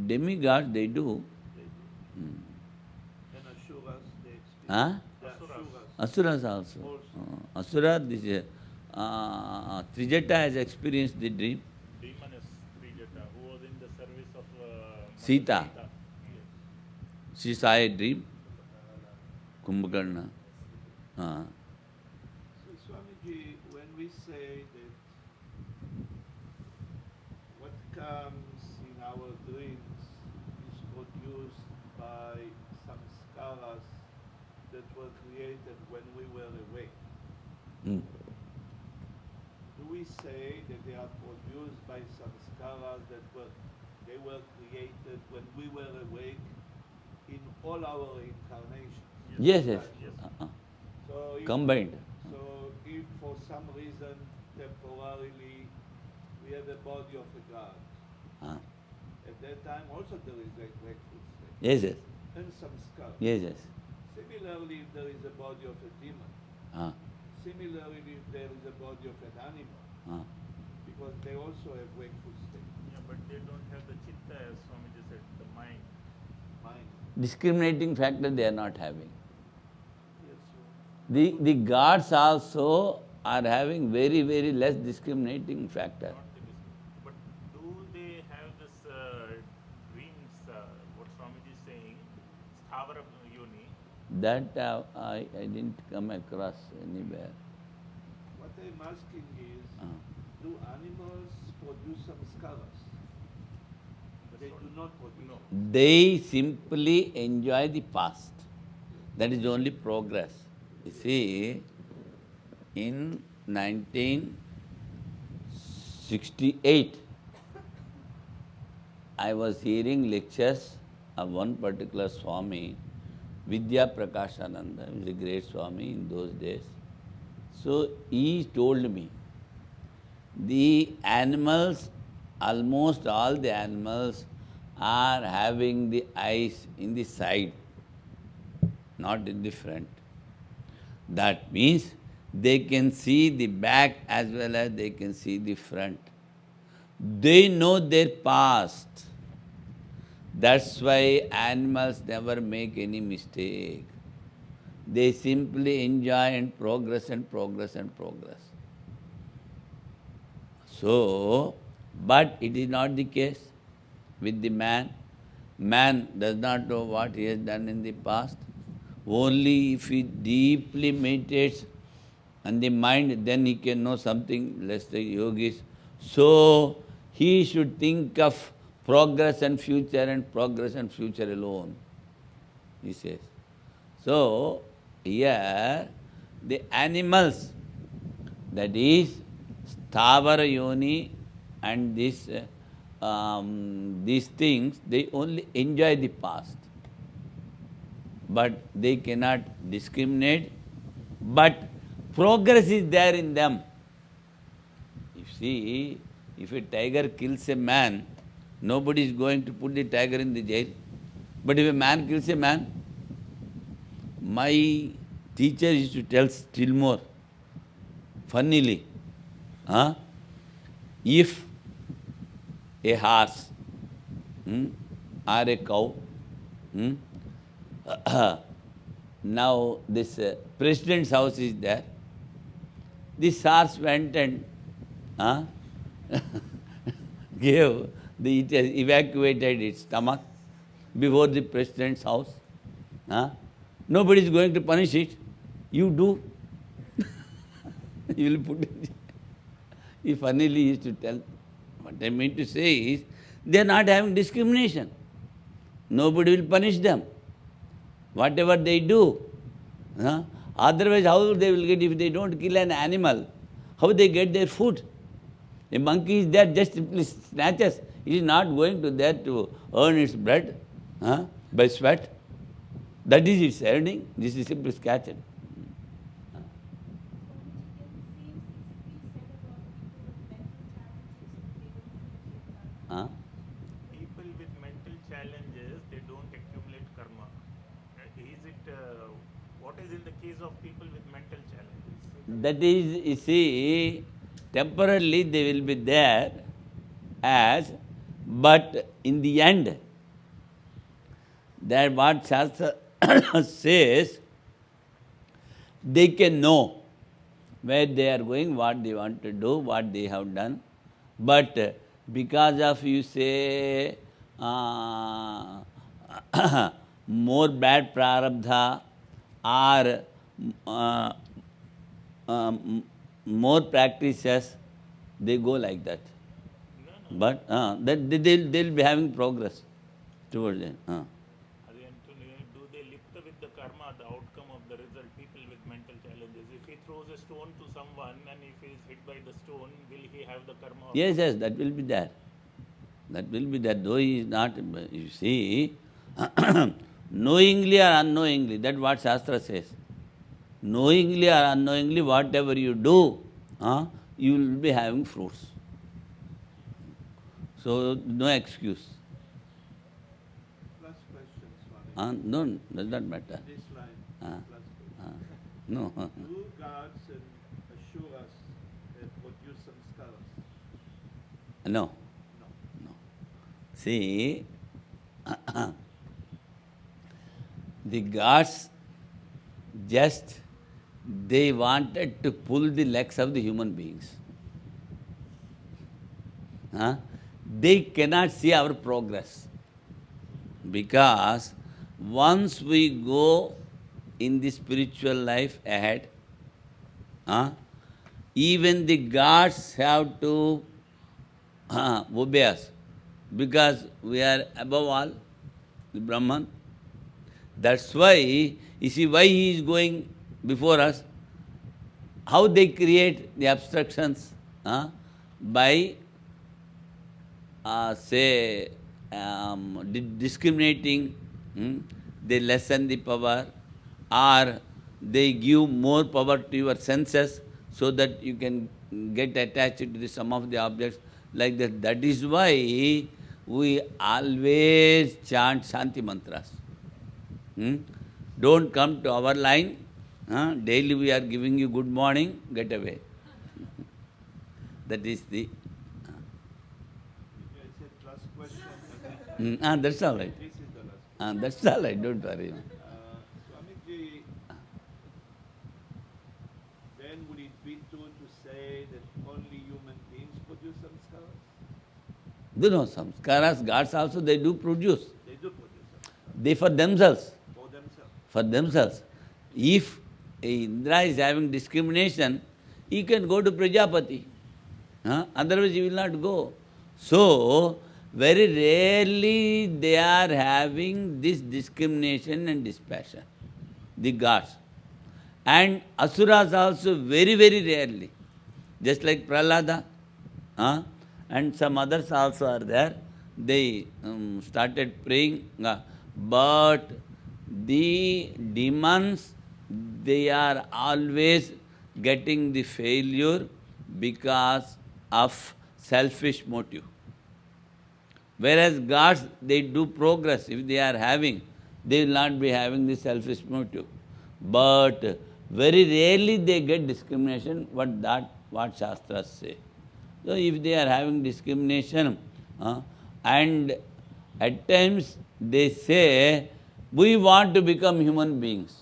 demigods, they do. They do. And Asuras, they experience. Huh? The Asuras Asuras. also. Asura, this Trijata has experienced the dream. Demon is Trijata, who was in the service of Sita. Yes. She saw a dream. Kumbhakarna. So, Swamiji, when we say that what comes in our dreams is produced by samskaras that were created when we were awake, Hmm. do we say that they are produced by samskaras that were created when we were awake in all our incarnations? Yes, yes. So if, Combined. So if for some reason, temporarily, we have a body of a god. Ah. At that time also there is a grateful state. Yes, yes. And some scars. Yes, yes. Similarly, if there is a body of a demon, Ah. similarly if there is a body of an animal, Ah. because they also have wakeful state, Yeah, but they don't have the chitta, as Swamiji said, the mind. mind. Discriminating factor they are not having. Yes, so The gods also are having very, very less discriminating factor. Not the dis- But do they have this dreams, what Swamiji is saying, Sthavara Yoni? That I didn't come across anywhere. what I'm asking is, Ah. do animals produce some scars? They do not produce. No. They simply enjoy the past. That is only progress. You see, in 1968, I was hearing lectures of one particular Swami, Vidya Prakashananda, he was a great Swami in those days. So he told me, the animals, almost all the animals are having the eyes in the side, not in the front. That means they can see the back as well as they can see the front. They know their past. That's why animals never make any mistake. They simply enjoy and progress and progress and progress. So, but it is not the case with the man. Man does not know what he has done in the past. Only if he deeply meditates on the mind, then he can know something, less the yogis. So, he should think of progress and future alone, he says. So, here, the animals, that is, Sthavara Yoni and these things, they only enjoy the past. But they cannot discriminate. But progress is there in them. You see, if a tiger kills a man, nobody is going to put the tiger in the jail. But if a man kills a man, my teacher used to tell still more funnily, if a horse or a cow, now this president's house is there, this horse went and it has evacuated its stomach before the president's house. Nobody is going to punish it. You do. You will put it. He funnily used to tell. What I mean to say is, they are not having discrimination. Nobody will punish them. Whatever they do. Otherwise, how they will get, if they don't kill an animal, how they get their food? A monkey is there, just simply snatches. It is not going to there to earn its bread by sweat. That is its earning. This is simply scattered. People with mental challenges, they don't accumulate karma. Is it, what is in the case of people with mental challenges? That is, you see, temporarily they will be there but in the end, that what Shastra says, they can know where they are going, what they want to do, what they have done. But because of, you say, more bad prarabdha or more practices, they go like that. No. But they'll be having progress towards it. Do they lipta with the karma, the outcome of the result, people with mental challenges? If he throws a stone to someone and if he is hit by the stone, will he have the karma? Yes, yes, that will be there. That will be there. Though he is not, you see, knowingly or unknowingly, that's what Shastra says. knowingly or unknowingly, whatever you do, you will be having fruits. So, no excuse. Last question, Swami. No, does not matter. This line, Ah, last question. No. Do gods and assuras produce samskaras? No. No. No. See, the gods just, they wanted to pull the legs of the human beings. They cannot see our progress. Because once we go in the spiritual life ahead, even the gods have to obey us. Because we are above all, the Brahman. That's why, you see why he is going before us. How they create the obstructions? By, discriminating, they lessen the power, or they give more power to your senses so that you can get attached to the some of the objects like that. That is why we always chant Shanti mantras. Don't come to our line. Daily we are giving you good morning, get away. That is the... I said last question. that's all right. This is the last. That's all right, don't worry. Swamiji, then would it be true to say that only human beings produce samskaras? No, samskaras, gods also, they do produce. They do produce samskaras They for themselves. for themselves. For themselves. If Indra is having discrimination, he can go to Prajapati. Otherwise he will not go. So, very rarely they are having this discrimination and dispassion, the gods. And asuras also very, very rarely. Just like Prahlada, and some others also are there. They started praying, but the demons, they are always getting the failure because of selfish motive. Whereas gods, they do progress. If they are having, they will not be having the selfish motive. But very rarely they get discrimination, what Shastras say. So if they are having discrimination, and at times they say, we want to become human beings.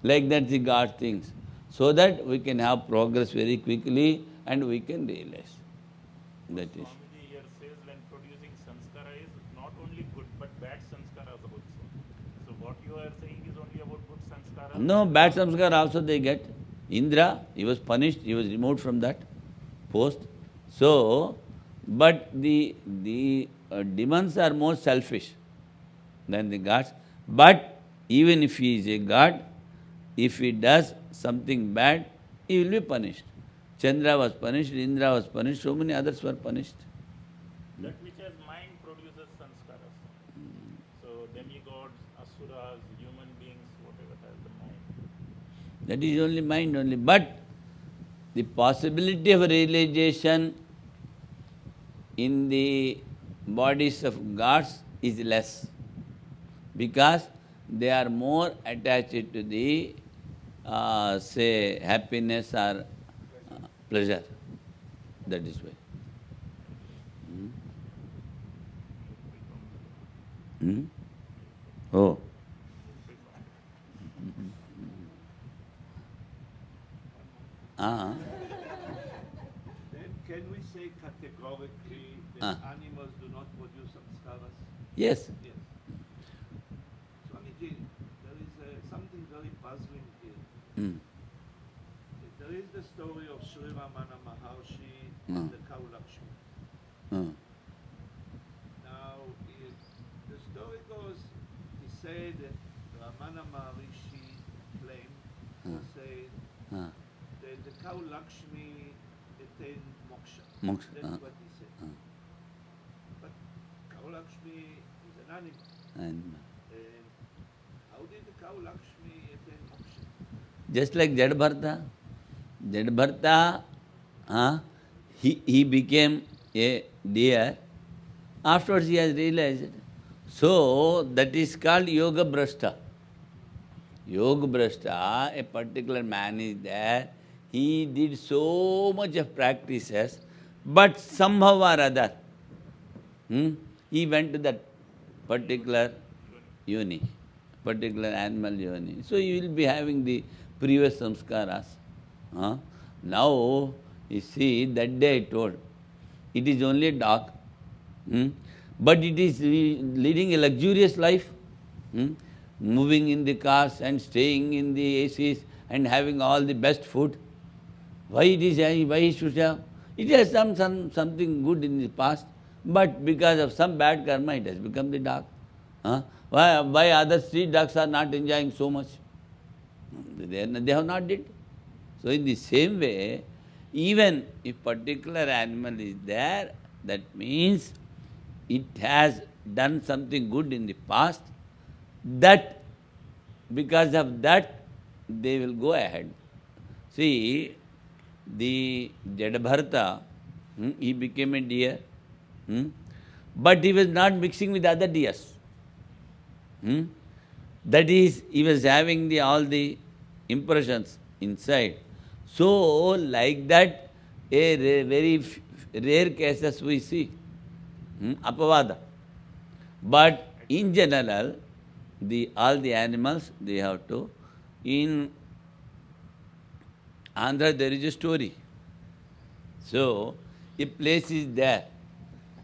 Like that the God thinks. So that we can have progress very quickly and we can realize. That is. Swamiji here says when producing sanskara is not only good but bad sanskaras also. So what you are saying is only about good sanskaras? No, bad samskar also they get. Indra, he was punished, he was removed from that post. So, but the demons are more selfish than the gods. But even if he is a god, if he does something bad, he will be punished. Chandra was punished, Indra was punished, so many others were punished. That which has mind produces sanskaras. So demigods, asuras, human beings, whatever has the mind. That is only mind only. But the possibility of realization in the bodies of gods is less. Because they are more attached to the, say, happiness or pleasure. That is why. Oh. Then can we say categorically that animals do not produce samskaras? Yes. Yes. Swamiji, there is something very puzzling here. There is the story of Sri Ramana Maharshi and the cow Lakshmi. Now, the story goes, he said that Ramana Maharishi claimed, or said, that the cow Lakshmi attained moksha. Moksha, That's what he said. But cow Lakshmi is an animal. And And how did the cow Lakshmi attain moksha? Just like Jadbharta. Jadbharta, he became a deer. Afterwards he has realized. So that is called Yoga Brashta. Yoga Brashta, a particular man is there. He did so much of practices, but somehow or other, he went to that particular yoni, particular animal yoni. So you will be having the previous samskaras. Now, you see, that day I told, it is only a dog, but it is leading a luxurious life, moving in the cars and staying in the ACs and having all the best food. Why he should have? It has something good in the past, but because of some bad karma, it has become the dog. Why other street dogs are not enjoying so much? They have not did. So in the same way, even if particular animal is there, that means it has done something good in the past, that because of that, they will go ahead. See, the Jadbharta, he became a deer, but he was not mixing with other deers. That is, he was having all the impressions inside. So, like that, very rare cases we see, apavada. But in general, all the animals, they have to. In Andhra, there is a story. So, a place is there.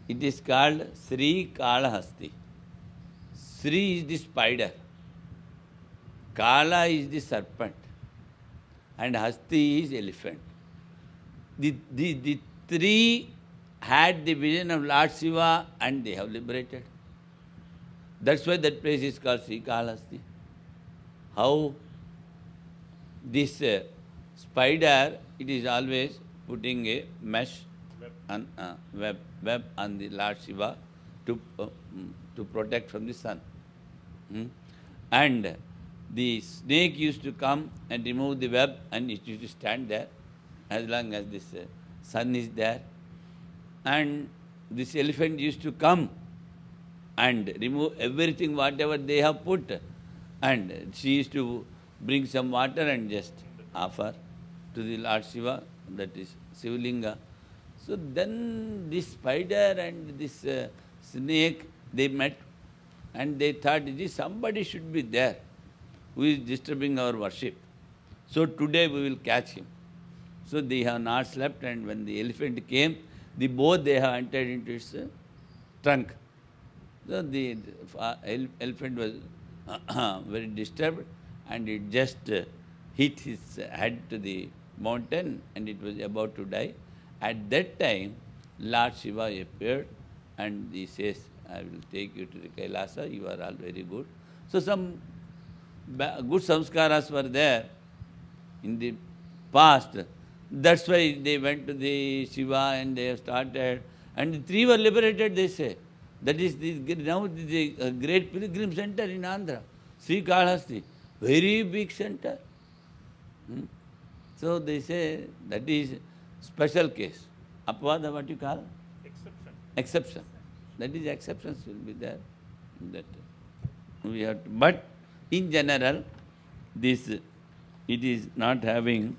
It is called Sri Kalahasti. Sri is the spider. Kala is the serpent. And Hasti is elephant. The three had the vision of Lord Shiva and they have liberated. That's why that place is called Sri Kalahasti. How this spider, it is always putting a mesh on web on the Lord Shiva to protect from the sun. And the snake used to come and remove the web, and it used to stand there as long as this sun is there. And this elephant used to come and remove everything, whatever they have put. And she used to bring some water and just offer to the Lord Shiva, that is Shivalinga. So then this spider and this snake, they met and they thought, somebody should be there who is disturbing our worship. So today we will catch him. So they have not slept, and when the elephant came, both they have entered into its trunk. So the elephant was very disturbed, and it just hit his head to the mountain, and it was about to die. At that time, Lord Shiva appeared, and he says, I will take you to the Kailasa, you are all very good. So some good samskaras were there in the past. That's why they went to the Shiva and they have started. And the three were liberated, they say. That is now the great pilgrim center in Andhra, Sri Kalahasti, very big center. So they say that is special case. Apavada, what you call? Exception. Exception. That is, exceptions will be there. That we have to, but in general, it is not having,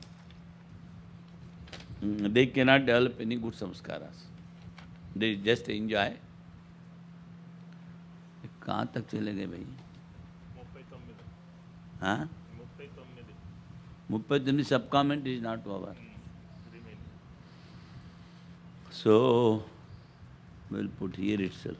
they cannot develop any good samskaras. They just enjoy. कहाँ तक चले गए भाई? 39. हाँ? 39. 39 sub comment is not over. So we'll put here itself.